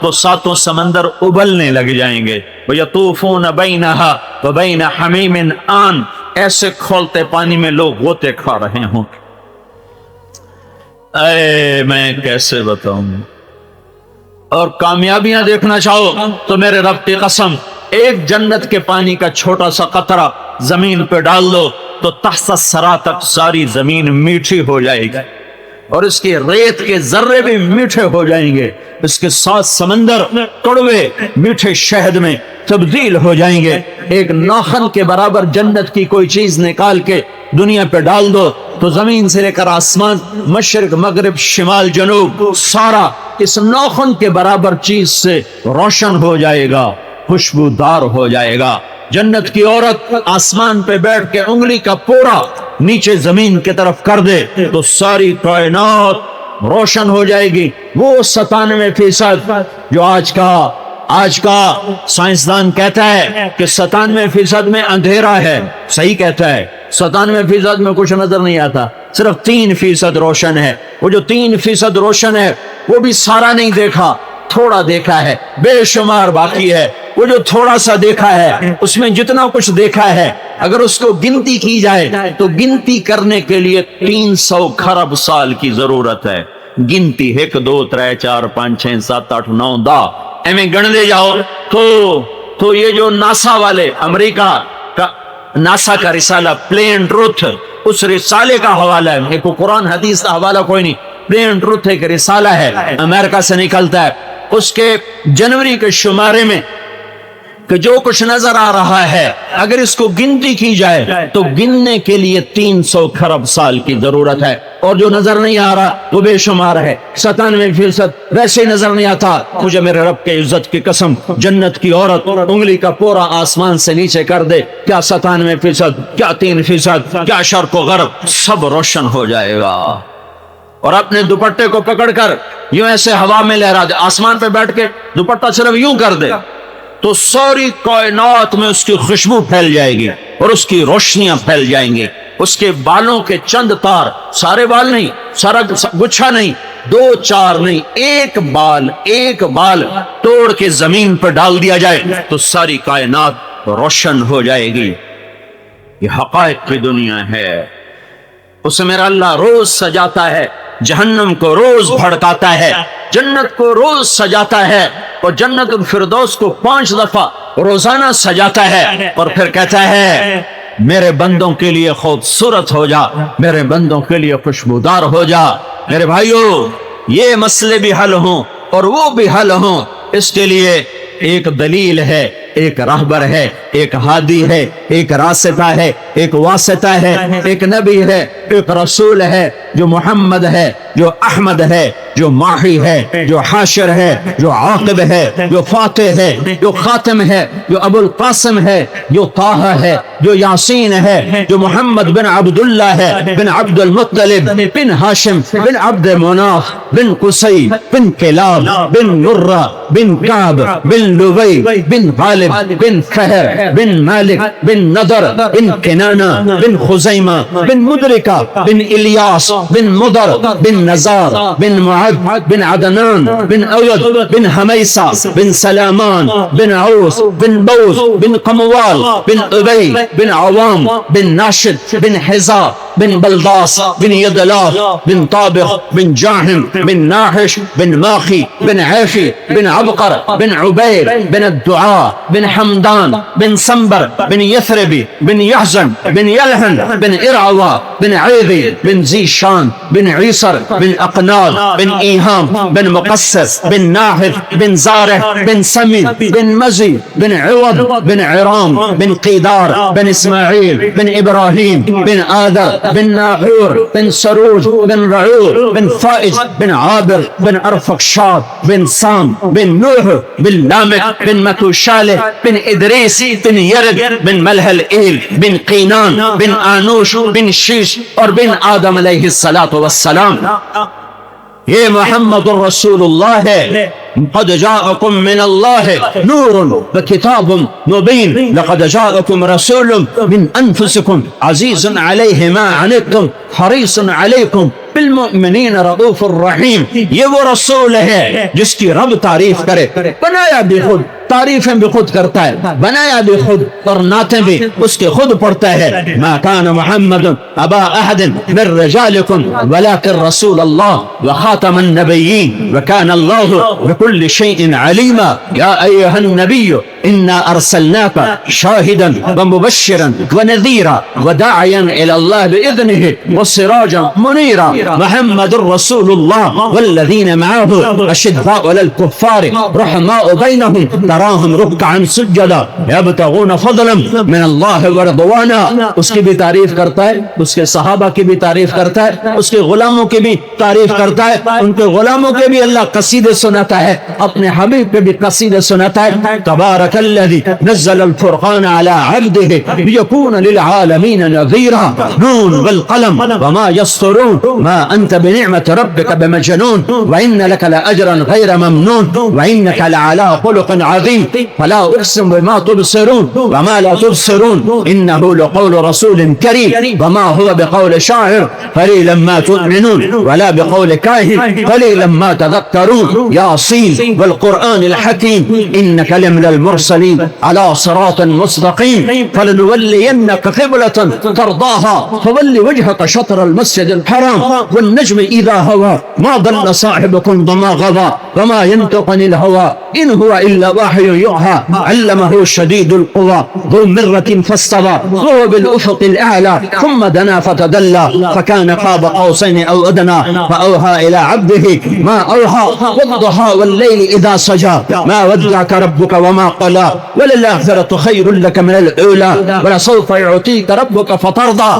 تو ساتوں سمندر ابلنے لگ جائیں گے. وَيَطُوفُونَ بَيْنَهَا وَبَيْنَ حَمِيمٍ آن, ایسے کھولتے پانی میں لوگ غوطے کھا رہے ہوں. اے میں کیسے بتاؤں. اور کامیابیاں دیکھنا چاہو تو میرے رب کی قسم, ایک جنت کے پانی کا چھوٹا سا قطرہ زمین پہ ڈال دو تو تحت الثری تک ساری زمین میٹھی ہو جائے گی, اور اس کے ریت کے ذرے بھی میٹھے ہو جائیں گے. اس کے ساتھ سمندر کڑوے میٹھے شہد میں تبدیل ہو جائیں گے. ایک ناخن کے برابر جنت کی کوئی چیز نکال کے دنیا پہ ڈال دو تو زمین سے لے کر آسمان, مشرق مغرب شمال جنوب, سارا اس ناخن کے برابر چیز سے روشن ہو جائے گا, خوشبودار ہو جائے گا. جنت کی عورت آسمان پہ بیٹھ کے انگلی کا پورا نیچے زمین کی طرف کر دے تو ساری کائنات روشن ہو جائے گی. وہ 97% جو آج کا سائنسدان کہتا ہے کہ 97% میں اندھیرا ہے, صحیح کہتا ہے. 97% میں کچھ نظر نہیں آتا, صرف 3% روشن ہے. وہ جو 3% روشن ہے وہ بھی سارا نہیں دیکھا, تھوڑا دیکھا ہے, بے شمار باقی ہے. وہ جو تھوڑا سا دیکھا ہے اس میں جتنا کچھ دیکھا ہے اگر اس کو گنتی کی جائے تو گنتی کرنے کے لیے 300 کھرب سال کی ضرورت ہے. گنتی 1 2 3 4 5 6 7 8 9 10 ایویں گن لے جاؤ تو یہ جو ناسا والے امریکہ کا ناسا کا رسالہ پلین ٹروتھ, اس رسالے کا حوالہ ہے, ایک قرآن حدیث کا حوالہ کوئی نہیں. پلین ٹروتھ ایک رسالہ ہے, امریکہ سے نکلتا ہے. اس کے جنوری کے شمارے میں کہ جو کچھ نظر آ رہا ہے اگر اس کو گنتی کی جائے تو گننے کے لیے 300 کھرب سال کی ضرورت ہے. اور جو نظر نہیں آ رہا وہ بے شمار ہے, 97% ویسے ہی نظر نہیں آتا. مجھے میرے رب کے عزت کی قسم, جنت کی عورت انگلی کا پورا آسمان سے نیچے کر دے, کیا 97%, کیا 3%, کیا شرق و غرب, سب روشن ہو جائے گا. اور اپنے دوپٹے کو پکڑ کر یوں ایسے ہوا میں لہرا دے, آسمان پہ بیٹھ کے دوپٹہ صرف یوں کر دے تو ساری کائنات میں اس کی خوشبو پھیل جائے گی اور اس کی روشنیاں پھیل جائیں گی. اس کے بالوں کے چند تار, سارے بال نہیں, سارا گچھا نہیں, 2 4 نہیں, ایک بال توڑ کے زمین پر ڈال دیا جائے تو ساری کائنات روشن ہو جائے گی. یہ حقائق کی دنیا ہے. اسے میرا اللہ روز سجاتا ہے, جہنم کو روز بھڑکاتا ہے, جنت کو روز سجاتا ہے, اور جنت الفردوس کو 5 دفعہ روزانہ سجاتا ہے, اور پھر کہتا ہے میرے بندوں کے لیے خوبصورت ہو جا, میرے بندوں کے لیے خوشبودار ہو جا. میرے بھائیو, یہ مسئلے بھی حل ہوں اور وہ بھی حل ہوں, اس کے لیے ایک دلیل ہے, ایک راہبر ہے, ایک ہادی ہے, ایک راستہ ہے, ایک واسطہ ہے, ایک نبی ہے, ایک رسول ہے جو محمد ہے, جو احمد ہے, جو ماہی ہے, جو حاشر ہے, جو عاقب ہے, جو فاتح ہے, جو خاتم ہے, جو ابو القاسم ہے, جو طہ ہے, جو یاسین ہے, جو محمد بن عبداللہ ہے, بن عبد المطلب, بن ہاشم, بن عبد مناف, بن قصی, بن کلاب, بن مرہ, بن کعب, بن لبی, بن غالب, بن فہر, بن مالک, بن نضر, بن کنانہ, بن خزیمہ, بن مدرکہ, بن الیاس, بن مضر, بن نزار, بن معد, بن عدنان, بن اود, بن حمیسہ, بن سلامان, بن عوس, بن بوز, بن قموال, بن ابی, بن عوام, بن ناشد, بن حزا, بن بلداس, بن یدلاف, بن طابق, بن جاہم, بن ناحش, بن ماخی, بن عیفی, بن عبقر, بن عبیر, بن الدعاء, بن حمدان, بن سنبر, بن یثربی, بن یحزن, بن یلحن, بن ارعوا, بن عیدی, بن زیشان, بن عیسر, بن اقناد, بن ایہام, بن مقصص, بن ناحد, بن زارح, بن سمی, بن مزی, بن عوض, بن عرام, بن قیدار, بن اسماعیل, بن ابراہیم, بن آدر, بن ناحور, بن سروج, بن رعور, بن فائج, بن عابر, بن ارفقشاد, بن سام, بن نوح, بن لامک, بن متوشالح, بن ادریس, بن یرد, بن ملح الایل, بن قینان, بن آنوش, بن شیش, اور بن آدم علیہ السلام. یہ محمد رسول اللہ ہے. قد جاءكم من الله نور وكتاب مبين لقد جاءكم رسول من أنفسكم عزيز عليه ما عنتم حريص عليكم بالمؤمنین رؤوف الرحیم، یہ وہ رسول ہے جس کی رب تعریف کرے، بنایا بھی خود، تعریفیں بھی خود کرتا ہے، بنایا بھی خود اور نعتیں بھی اس کے خود پڑھتا ہے۔ ما کان محمد ابا احد من رجالکم ولکن رسول اللہ وخاتم النبیین وکان اللہ بکل شیء علیما یا ایھا النبی انا ارسلناک شاہدا ومبشرا ونذیرا وداعیا الی اللہ باذنہ وسراجا منیرا محمد رسول اللہ والذین معه اشداء علی الکفار رحماء بینہم تراہم رکعا سجدا یبتغون فضلا من اللہ ورضوانا۔ اس کی بھی تعریف کرتا ہے، اس کے صحابہ کی بھی تعریف کرتا ہے، اس کے غلاموں کی بھی تعریف کرتا ہے، ان کے غلاموں کے بھی اللہ قصیدے سناتا ہے، اپنے حبیب پہ بھی قصیدے سناتا ہے۔ تبارک الذی نزل الفرقان علی عبدہ لیکون للعالمین نذیرا نون والقلم وما یسطرون ما انت بنعمت ربک بمجنون وان لک لاجرا غیر ممنون وانک لعلی خلق عظیم فلا اقسم بما تبصرون وما لا تبصرون انه لقول رسول کریم وما هو بقول شاعر قلیلا ما تؤمنون ولا بقول کاہن قلیلا ما تذکرون یاسین والقرآن الحکیم انک لمن المرسلین علی صراط مستقیم فلنولینک قبلة ترضاها فول وجهك شطر المسجد الحرام والنجم اذا هوى ما ضل صاحبكم وما غوى وما ينطق عن الهوى ان هو الا وحی یوحى علمه شدید القوى ذو مرة فاستوى وهو بالافق الاعلى ثم دنا فتدلى فكان قاب قوسين او ادنى فاوحى الى عبده ما اوحى والضحى والليل اذا سجى ما ودعك ربك وما قلى وللآخرة خير لك من الاولى ولسوف يعطيك ربك فترضى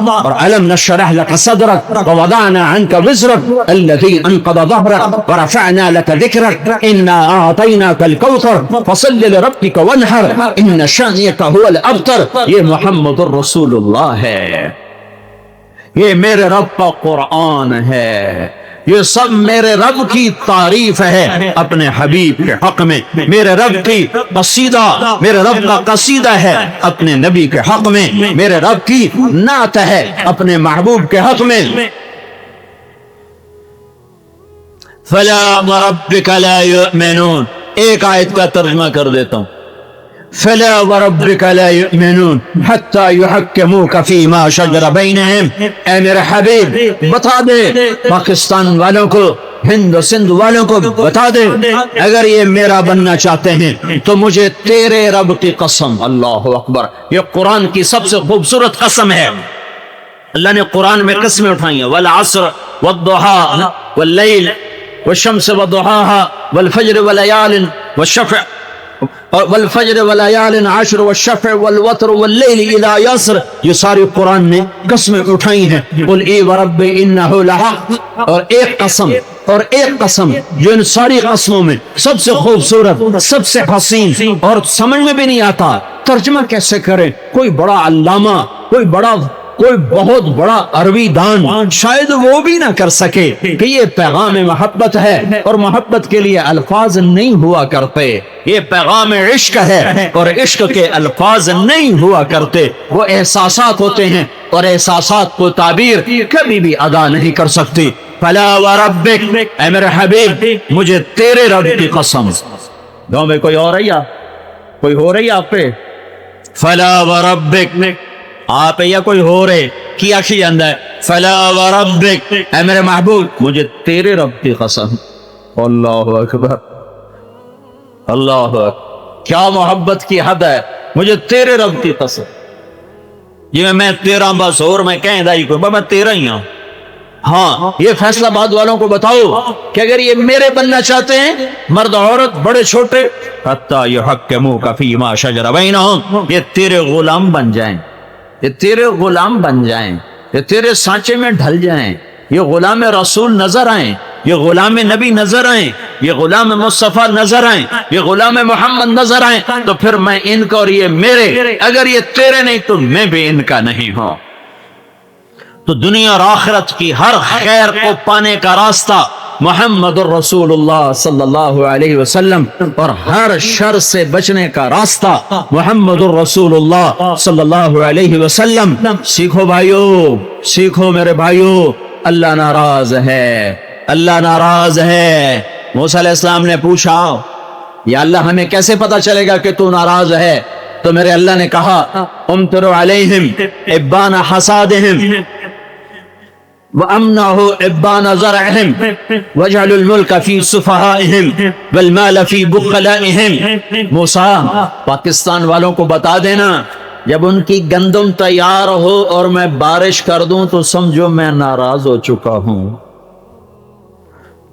ألم نشرح لك صدرك ووضعنا عنك وزرك الذي انقض ظهرك ورفعنا لك ذكرك انا اعطيناك الكوثر فصل لربك وانحر ان شانئك هو الابتر۔ یہ محمد الرسول اللہ ہے، یہ میرے رب کا قرآن ہے، یہ سب میرے رب کی تعریف ہے اپنے حبیب کے حق میں، میرے رب کی قصیدہ، میرے رب کا قصیدہ ہے اپنے نبی کے حق میں، میرے رب کی نعت ہے اپنے محبوب کے حق میں۔ فلا وربک لا یؤمنون، ایک آیت کا ترجمہ کر دیتا ہوں، فلا وربک لا یؤمنون حتی یحکموک فیما شجر بینہم۔ اے میرے حبیب بتا دے پاکستان والوں کو، ہند و سندھ والوں کو بتا دے، اگر یہ میرا بننا چاہتے ہیں تو مجھے تیرے رب کی قسم، اللہ اکبر، یہ قرآن کی سب سے خوبصورت قسم ہے۔ اللہ نے قرآن میں قسمیں اٹھائی ہیں، والعصر والضحى واللیل والشمس وضحاها والفجر وليال والشفع والفجر وليال عشر والشفع والوتر والليل اذا يسر، یہ ساری قرآن نے قسمیں اٹھائی ہیں۔ قل اے ورب انہ لحق، اور ایک قسم جو ان ساری قسموں میں سب سے خوبصورت، سب سے حسین اور سمجھ میں بھی نہیں آتا ترجمہ کیسے کریں، کوئی بڑا علامہ، کوئی بہت بڑا عربی دان شاید وہ بھی نہ کر سکے کہ یہ پیغام محبت ہے، اور محبت کے لیے الفاظ نہیں ہوا کرتے، یہ پیغام عشق ہے اور عشق کے الفاظ نہیں ہوا کرتے، وہ احساسات ہوتے ہیں اور احساسات کو تعبیر کبھی بھی ادا نہیں کر سکتی۔ فلا وربک، اے میرے حبیب مجھے تیرے رب کی قسم۔ گاؤں میں کوئی اور ہے یا کوئی ہو رہی آپ پہ؟ فلا وربک، آپ یا کوئی ہو رہے کیا کی اندر، فلا وربک، اے میرے محبوب مجھے تیرے رب کی قسم۔ اللہ اکبر، اللہ اکبر، کیا محبت کی حد ہے، مجھے تیرے رب کی قسم۔ یہ میں تیرا بس اور میں کہیں دائی کو میں تیرا ہی ہوں۔ ہاں یہ فیصلہ آباد والوں کو بتاؤ کہ اگر یہ میرے بننا چاہتے ہیں، مرد عورت بڑے چھوٹے، حتی یحکموک فیما شجر بینہم، یہ تیرے غلام بن جائیں، یہ تیرے غلام بن جائیں، یہ تیرے سانچے میں ڈھل جائیں، یہ غلام رسول نظر آئیں، یہ غلام نبی نظر آئیں، یہ غلام مصطفیٰ نظر آئیں، یہ غلام محمد نظر آئیں، تو پھر میں ان کا اور یہ میرے، اگر یہ تیرے نہیں تو میں بھی ان کا نہیں ہوں۔ تو دنیا اور آخرت کی ہر خیر کو پانے کا راستہ محمد الرسول اللہ صلی اللہ علیہ وسلم، اور ہر شر سے بچنے کا راستہ محمد الرسول اللہ صلی اللہ علیہ وسلم۔ سیکھو بھائیو، سیکھو میرے بھائیو، اللہ ناراض ہے، اللہ ناراض ہے۔ موسیٰ علیہ السلام نے پوچھا یا اللہ ہمیں کیسے پتا چلے گا کہ تو ناراض ہے؟ تو میرے اللہ نے کہا امطر علیہم ابان حصادہم وَأَمْنَهُ إِبَّانَ زَرْعِهِمْ وَاجْعَلُ الْمُلْكَ فِي صُفَحَائِهِمْ وَالْمَالَ فِي بُخَلَائِهِمْ۔ موسیٰ پاکستان والوں کو بتا دینا جب ان کی گندم تیار ہو اور میں بارش کر دوں تو سمجھو میں ناراض ہو چکا ہوں۔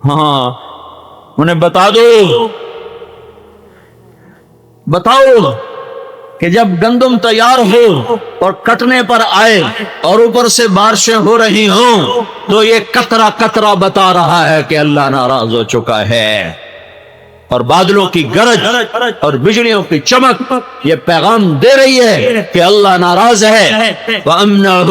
ہاں انہیں بتا دو، بتاؤ کہ جب گندم تیار ہو اور کٹنے پر آئے اور اوپر سے بارشیں ہو رہی ہوں تو یہ قطرہ قطرہ بتا رہا ہے کہ اللہ ناراض ہو چکا ہے، اور بادلوں کی گرج اور بجلیوں کی چمک یہ پیغام دے رہی ہے کہ اللہ ناراض ہے۔ وَأَمْنَهُ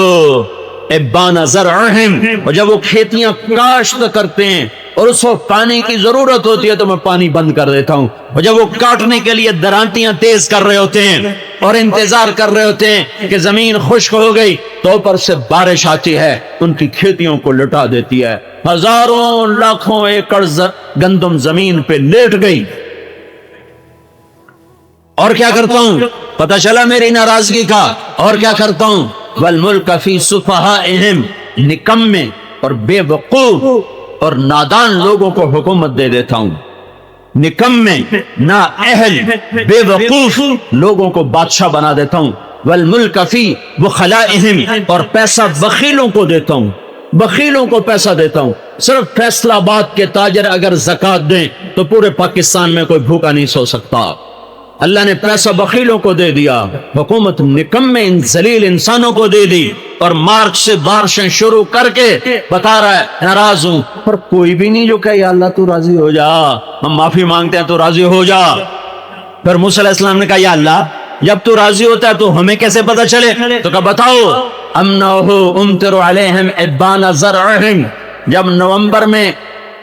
إِبَّانَ زَرْعِهِمْ، اور جب وہ کھیتیاں کاشت کرتے ہیں اور اس کو پانی کی ضرورت ہوتی ہے تو میں پانی بند کر دیتا ہوں، اور جب وہ کاٹنے کے لیے درانتیاں تیز کر رہے ہوتے ہیں اور انتظار کر رہے ہوتے ہیں کہ زمین خشک ہو گئی تو اوپر سے بارش آتی ہے، ان کی کھیتیوں کو لٹا دیتی ہے، ہزاروں لاکھوں ایکڑ گندم زمین پہ لیٹ گئی۔ اور کیا کرتا ہوں؟ پتہ چلا میری ناراضگی کا، اور کیا کرتا ہوں؟ وَالْمُلْكَ فِي صُفَحَائِهِمْ، نکمے اور بے وقوف اور نادان لوگوں کو حکومت دے دیتا ہوں، نکمے نااہل بے وقوف لوگوں کو بادشاہ بنا دیتا ہوں۔ وَالْمُلْكَ فِي بُخَلَائِهِمْ، اور پیسہ بخیلوں کو دیتا ہوں، بخیلوں کو پیسہ دیتا ہوں۔ صرف فیصلہ آباد کے تاجر اگر زکوٰۃ دیں تو پورے پاکستان میں کوئی بھوکا نہیں سو سکتا۔ اللہ نے پیسہ بخیلوں کو دے دیا، حکومت نکمے ان ذلیل انسانوں کو دے دی، اور مارچ سے بارشیں شروع کر کے بتا رہا ہے ناراض ہوں، پر کوئی بھی نہیں جو کہ یا اللہ تو راضی ہو جا، ہم معافی مانگتے ہیں تو راضی ہو جا۔ پھر موسیٰ علیہ السلام نے کہا یا اللہ جب تو راضی ہوتا ہے تو ہمیں کیسے پتا چلے؟ تو کہا بتاؤ أَمْنَهُ أُمْطِرُ عَلَيْهِمْ إِبَّانَ زَرْعِهِمْ، جب نومبر میں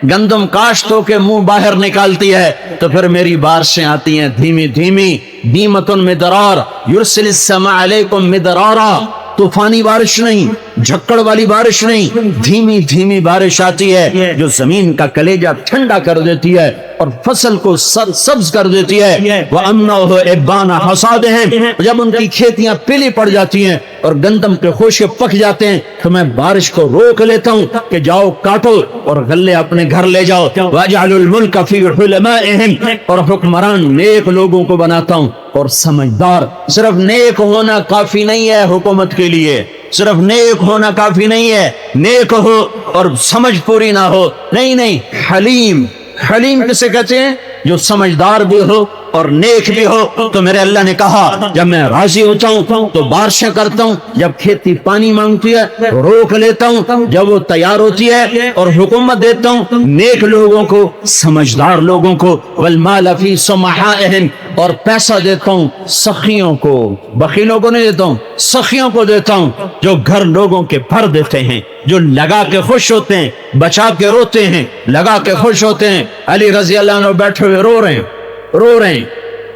گندم کاشت ہو کے منہ باہر نکالتی ہے تو پھر میری بارشیں آتی ہیں دھیمی دھیمی، دیمۃ مدرار یرسل السماء علیکم مدرارا، طوفانی بارش نہیں، جھکڑ والی بارش نہیں، دھیمی دھیمی بارش آتی ہے جو زمین کا کلیجہ ٹھنڈا کر دیتی ہے اور فصل کو سبز کر دیتی ہے۔ وَأَمْنَهُ إِبَّانَ حَصَادِهِمْ، جب ان کی کھیتیاں پیلی پڑ جاتی ہیں اور گندم کے خوشے پک جاتے ہیں تو میں بارش کو روک لیتا ہوں کہ جاؤ کاٹو اور غلے اپنے گھر لے جاؤ۔ وَأَجْعَلُ الْمُلْكَ فِي حُلَمَائِهِمْ، اور حکمران نیک لوگوں کو بناتا ہوں اور سمجھدار۔ صرف نیک ہونا کافی نہیں ہے حکومت کے لیے، صرف نیک ہونا کافی نہیں ہے، نیک ہو اور سمجھ پوری نہ ہو، نہیں نہیں، حلیم، حلیم کسے کہتے ہیں؟ جو سمجھدار بھی ہو اور نیک بھی ہو۔ تو میرے اللہ نے کہا جب میں راضی ہوتا ہوں تو بارشیں کرتا ہوں، جب کھیتی پانی مانگتی ہے روک لیتا ہوں، جب وہ تیار ہوتی ہے اور حکومت دیتا ہوں نیک لوگوں کو، سمجھدار لوگوں کو۔ والمال فی صمحائہم، اور پیسہ دیتا ہوں سخیوں کو، بخیلوں کو نہیں دیتا ہوں، سخیوں کو دیتا ہوں جو گھر لوگوں کے بھر دیتے ہیں، جو لگا کے خوش ہوتے ہیں، بچا کے روتے ہیں، لگا کے خوش ہوتے ہیں۔ علی رضی اللہ عنہ بیٹھے ہوئے رو رہے ہیں۔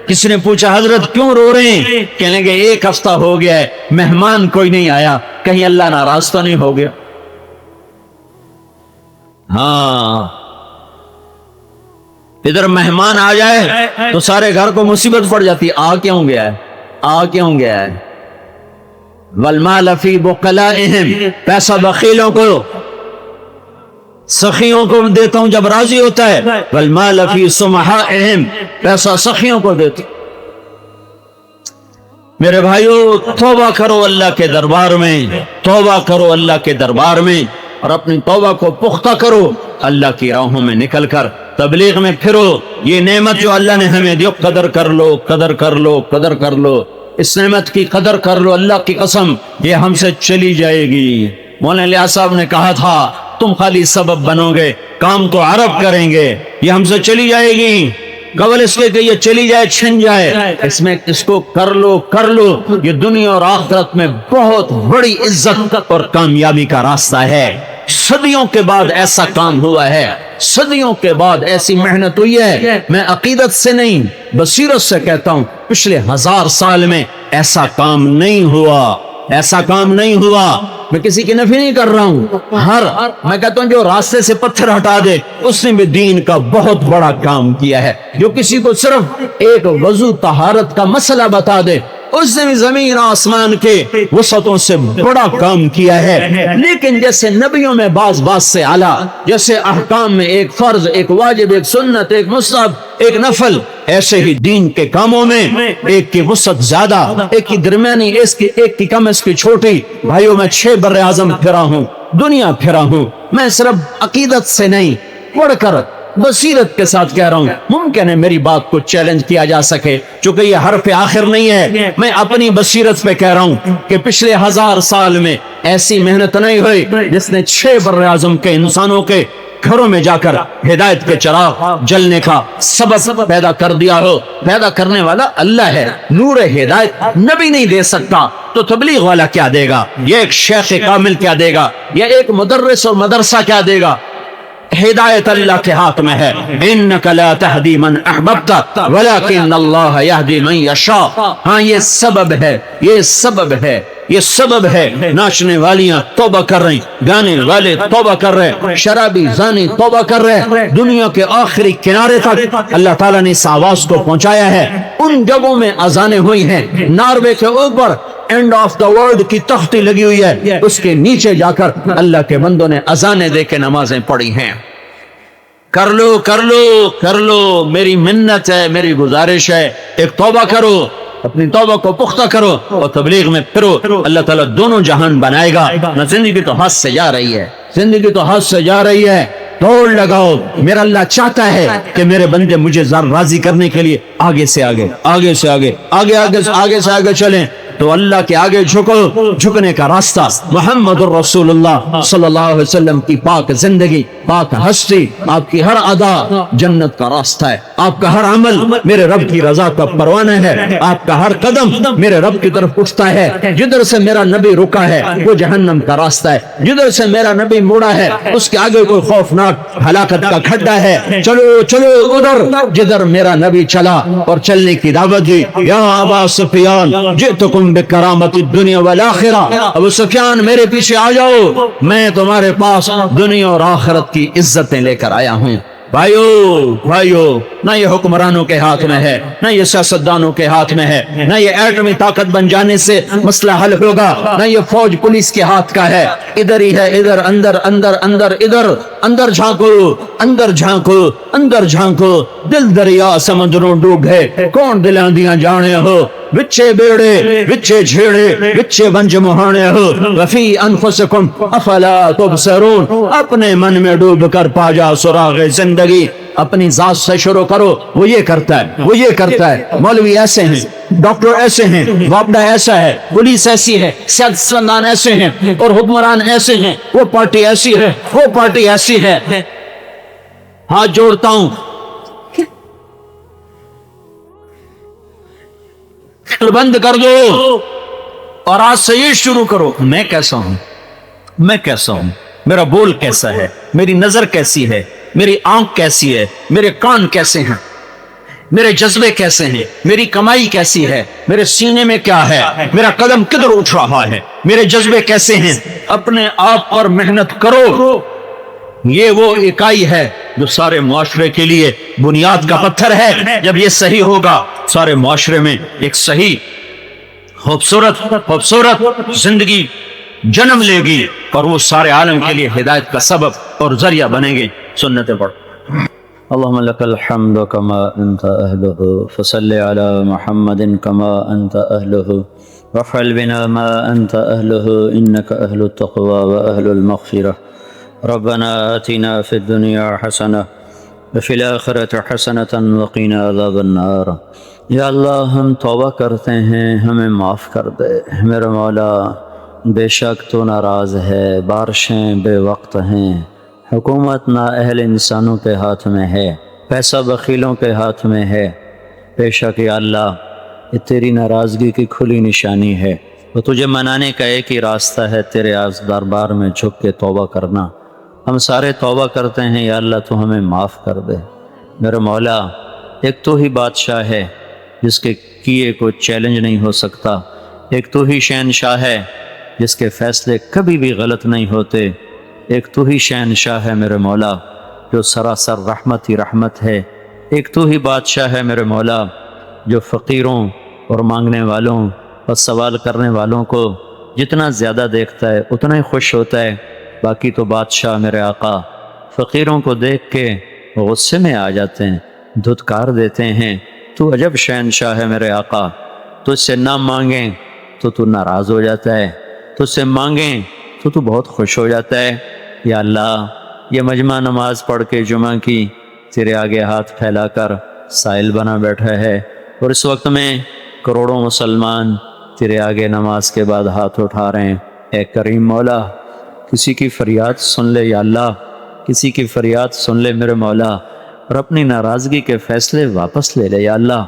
کسی نے پوچھا حضرت کیوں رو رہے ہیں؟ کہنے لگے ایک ہفتہ ہو گیا ہے مہمان کوئی نہیں آیا، کہیں اللہ ناراض تو نہیں ہو گیا؟ ہاں، ادھر مہمان آ جائے تو سارے گھر کو مصیبت پڑ جاتی، آ کیوں گیا ہے، آ کیوں گیا ہے؟ والمال فی بخلائہم، پیسہ بخیلوں کو، سخیوں کو دیتا ہوں جب راضی ہوتا ہے۔ والمال فی صمحائہم، پیسہ سخیوں کو دیتا ہوں۔ میرے بھائیو توبہ کرو اللہ کے دربار میں، توبہ کرو اللہ کے دربار میں، اور اپنی توبہ کو پختہ کرو، اللہ کی راہوں میں نکل کر تبلیغ میں پھرو۔ یہ نعمت جو اللہ نے ہمیں دی قدر کر لو، قدر کر لو، قدر کر لو، اس نعمت کی قدر کر لو، اللہ کی قسم یہ ہم سے چلی جائے گی۔ مولانا الیاس صاحب نے کہا تھا تم خالی سبب بنو گے، کام تو عرب کریں گے، یہ ہم سے چلی جائے گی، قبل اس کے کہ یہ چلی جائے چھن جائے، اس میں اس کو کر لو کر لو، یہ دنیا اور آخرت میں بہت بڑی عزت اور کامیابی کا راستہ ہے۔ صدیوں کے بعد ایسا کام ہوا ہے، صدیوں کے بعد ایسی محنت ہوئی ہے، میں عقیدت سے نہیں بصیرت سے کہتا ہوں پچھلے 1000 سال میں ایسا کام نہیں ہوا۔ ایسا کام نہیں ہوا. میں کسی کی نفی نہیں کر رہا ہوں. میں کہتا ہوں جو راستے سے پتھر ہٹا دے اس نے بھی دین کا بہت بڑا کام کیا ہے. جو کسی کو صرف ایک وضو طہارت کا مسئلہ بتا دے اس نے بھی زمین آسمان کے وسعتوں سے بڑا کام کیا ہے. لیکن جیسے نبیوں میں بعض سے اعلیٰ، جیسے احکام میں ایک فرض، ایک واجب، ایک سنت، ایک مستحب، ایک نفل، ایسے ہی دین کے کاموں میں ایک کی وسعت زیادہ، ایک کی درمیانی، ایک کی کم، اس کی چھوٹی. بھائیوں میں 6 بر اعظم پھرا ہوں، دنیا پھرا ہوں. میں صرف عقیدت سے نہیں، پڑھ کر بصیرت کے ساتھ کہہ رہا ہوں. ممکن ہے میری بات کو چیلنج کیا جا سکے، چونکہ یہ حرف آخر نہیں ہے. میں اپنی بصیرت پہ کہہ رہا ہوں کہ پچھلے 1000 سال میں ایسی محنت نہیں ہوئی جس نے 6 بر اعظم کے انسانوں کے گھروں میں جا کر ہدایت کے چراغ جلنے کا سبب پیدا کر دیا ہو. پیدا کرنے والا اللہ ہے. نور ہدایت نبی نہیں دے سکتا تو تبلیغ والا کیا دے گا؟ یہ ایک شیخ کامل کیا دے گا؟ یا ایک مدرس اور مدرسہ کیا دے گا؟ ہدایت اللہ کے ہاتھ میں ہے. انک لا تہدی من احببت ولکن اللہ یہدی من یشاء. ہاں یہ سبب ہے، یہ سبب ہے، یہ سبب ہے. ناچنے والیاں توبہ کر رہی، گانے والے توبہ کر رہے، شرابی زانی توبہ کر رہے. دنیا کے آخری کنارے تک اللہ تعالیٰ نے اس آواز کو پہنچایا ہے. ان جگہوں میں اذانیں ہوئی ہیں. ناروے کے اوپر اینڈ آف دا ورلڈ کی تختی لگی ہوئی ہے، اس کے نیچے جا کر اللہ کے بندوں نے اذانیں دے کے نمازیں پڑھی ہیں. کر لو کر لو کر لو، میری منت ہے، میری گزارش ہے. ایک توبہ کرو، اپنی توبہ کو پختہ کرو اور تبلیغ میں پھرو. اللہ تعالیٰ دونوں جہان بنائے گا. نہ زندگی تو ہاتھ سے جا رہی ہے، زندگی تو ہاتھ سے جا رہی ہے. دوڑ لگاؤ. میرا اللہ چاہتا ہے کہ میرے بندے مجھے راضی کرنے کے لیے آگے سے آگے، آگے سے آگے، آگے سے آگے چلیں. تو اللہ کے آگے جھکو. جھکنے کا راستہ محمد الرسول اللہ صلی اللہ علیہ وسلم کی پاک زندگی، پاک ہستی، آپ کی ہر ادا جنت کا راستہ ہے. آپ کا ہر عمل میرے رب کی رضا کا پروانہ ہے. آپ کا ہر قدم میرے رب کی طرف اٹھتا ہے. جدھر سے میرا نبی رکا ہے وہ جہنم کا راستہ ہے. جدھر سے میرا نبی مڑا ہے اس کے آگے کوئی خوفناک ہلاکت کا کھڈا ہے. چلو چلو ادھر جدھر میرا نبی چلا اور چلنے کی دعوت دی. یا ابا سفیان جئتکم بکرامت الدنیا والآخرہ. ابو سفیان میرے پیچھے آ جاؤ، میں تمہارے پاس دنیا اور آخرت کی عزتیں لے کر آیا ہوں. بھائیو نہ یہ حکمرانوں کے ہاتھ میں ہے، نہ یہ سیاستدانوں کے ہاتھ میں ہے، نہ یہ ایٹمی طاقت بن جانے سے مسئلہ حل ہوگا، نہ یہ فوج پولیس کے ہاتھ کا ہے. ادھر ہی ہے، ادھر اندر اندر اندر ادھر اندر جھانکو، اندر جھانکو، اندر جھانکو. دل دریا سمندروں ڈوب ہے، کون دلاندیاں جانے ہو. وچے بیڑے، وچے جھیڑے، وچے بنج مہانے ہو. وفی انفسکم افلا تبصرون. اپنے من میں ڈوب کر پا جا سراغ زندگی. اپنی ذات سے شروع کرو. وہ یہ کرتا ہے، وہ یہ کرتا ہے. مولوی ایسے ہیں، ڈاکٹر ایسے ہیں، وابڈا ایسا ہے، پولیس ایسی ہے، سیاستدان ایسے ہیں اور حکمران ایسے ہیں. وہ پارٹی ایسی ہے، وہ پارٹی ایسی ہے. ہاتھ جوڑتا ہوں، بند کر دو اور آج سے یہ شروع کرو. میں کیسا ہوں، میں کیسا ہوں، میرا بول کیسا ہے، میری نظر کیسی ہے، میری آنکھ کیسی ہے، میرے کان کیسے ہیں، میرے جذبے کیسے ہیں، میری کمائی کیسی ہے، میرے سینے میں کیا ہے، میرا قدم کدھر اٹھ رہا ہے، میرے جذبے کیسے ہیں. اپنے آپ پر محنت کرو. یہ وہ اکائی ہے جو سارے معاشرے کے لیے بنیاد کا پتھر ہے. جب یہ صحیح ہوگا سارے معاشرے میں ایک صحیح خوبصورت زندگی جنم لے گی اور وہ سارے عالم کے لیے ہدایت کا سبب اور ذریعہ بنے گی. سنتیں پڑھ. اللهم لك الحمد كما أنت أهله فصل على محمد كما أنت أهله وافعل بنا ما أنت أهله إنك أهل التقوى وأهل المغفرة. ربنا آتنا في الدنيا حسنة وفي الآخرة حسنة وقنا عذاب النار. یا اللہ ہم توبہ کرتے ہیں، ہمیں معاف کر دے. میرے مولا بے شک تو ناراض ہے، بارشیں بے وقت ہیں، حکومت نااہل انسانوں کے ہاتھ میں ہے، پیسہ بخیلوں کے ہاتھ میں ہے. بے شک یا اللہ یہ تیری ناراضگی کی کھلی نشانی ہے. وہ تجھے منانے کا ایک ہی راستہ ہے، تیرے دربار میں جھک کے توبہ کرنا. ہم سارے توبہ کرتے ہیں، یا اللہ تو ہمیں معاف کر دے. میرے مولا ایک تو ہی بادشاہ ہے جس کے کیے کوئی چیلنج نہیں ہو سکتا، ایک تو ہی شہنشاہ ہے جس کے فیصلے کبھی بھی غلط نہیں ہوتے، ایک تو ہی شہنشاہ ہے میرے مولا جو سراسر رحمت ہی رحمت ہے، ایک تو ہی بادشاہ ہے میرے مولا جو فقیروں اور مانگنے والوں اور سوال کرنے والوں کو جتنا زیادہ دیکھتا ہے اتنا ہی خوش ہوتا ہے۔ باقی تو بادشاہ میرے آقا فقیروں کو دیکھ کے غصے میں آ جاتے ہیں، دھتکار دیتے ہیں۔ تو عجب شہنشاہ ہے میرے آقا، تجھ سے نہ مانگیں تو ناراض ہو جاتا ہے، تجھ سے مانگیں تو بہت خوش ہو جاتا ہے۔ یا اللہ، یہ مجمع نماز پڑھ کے جمعہ کی تیرے آگے ہاتھ پھیلا کر سائل بنا بیٹھا ہے، اور اس وقت میں کروڑوں مسلمان تیرے آگے نماز کے بعد ہاتھ اٹھا رہے ہیں۔ اے کریم مولا، کسی کی فریاد سن لے یا اللہ، کسی کی فریاد سن لے میرے مولا، اور اپنی ناراضگی کے فیصلے واپس لے لے یا اللہ۔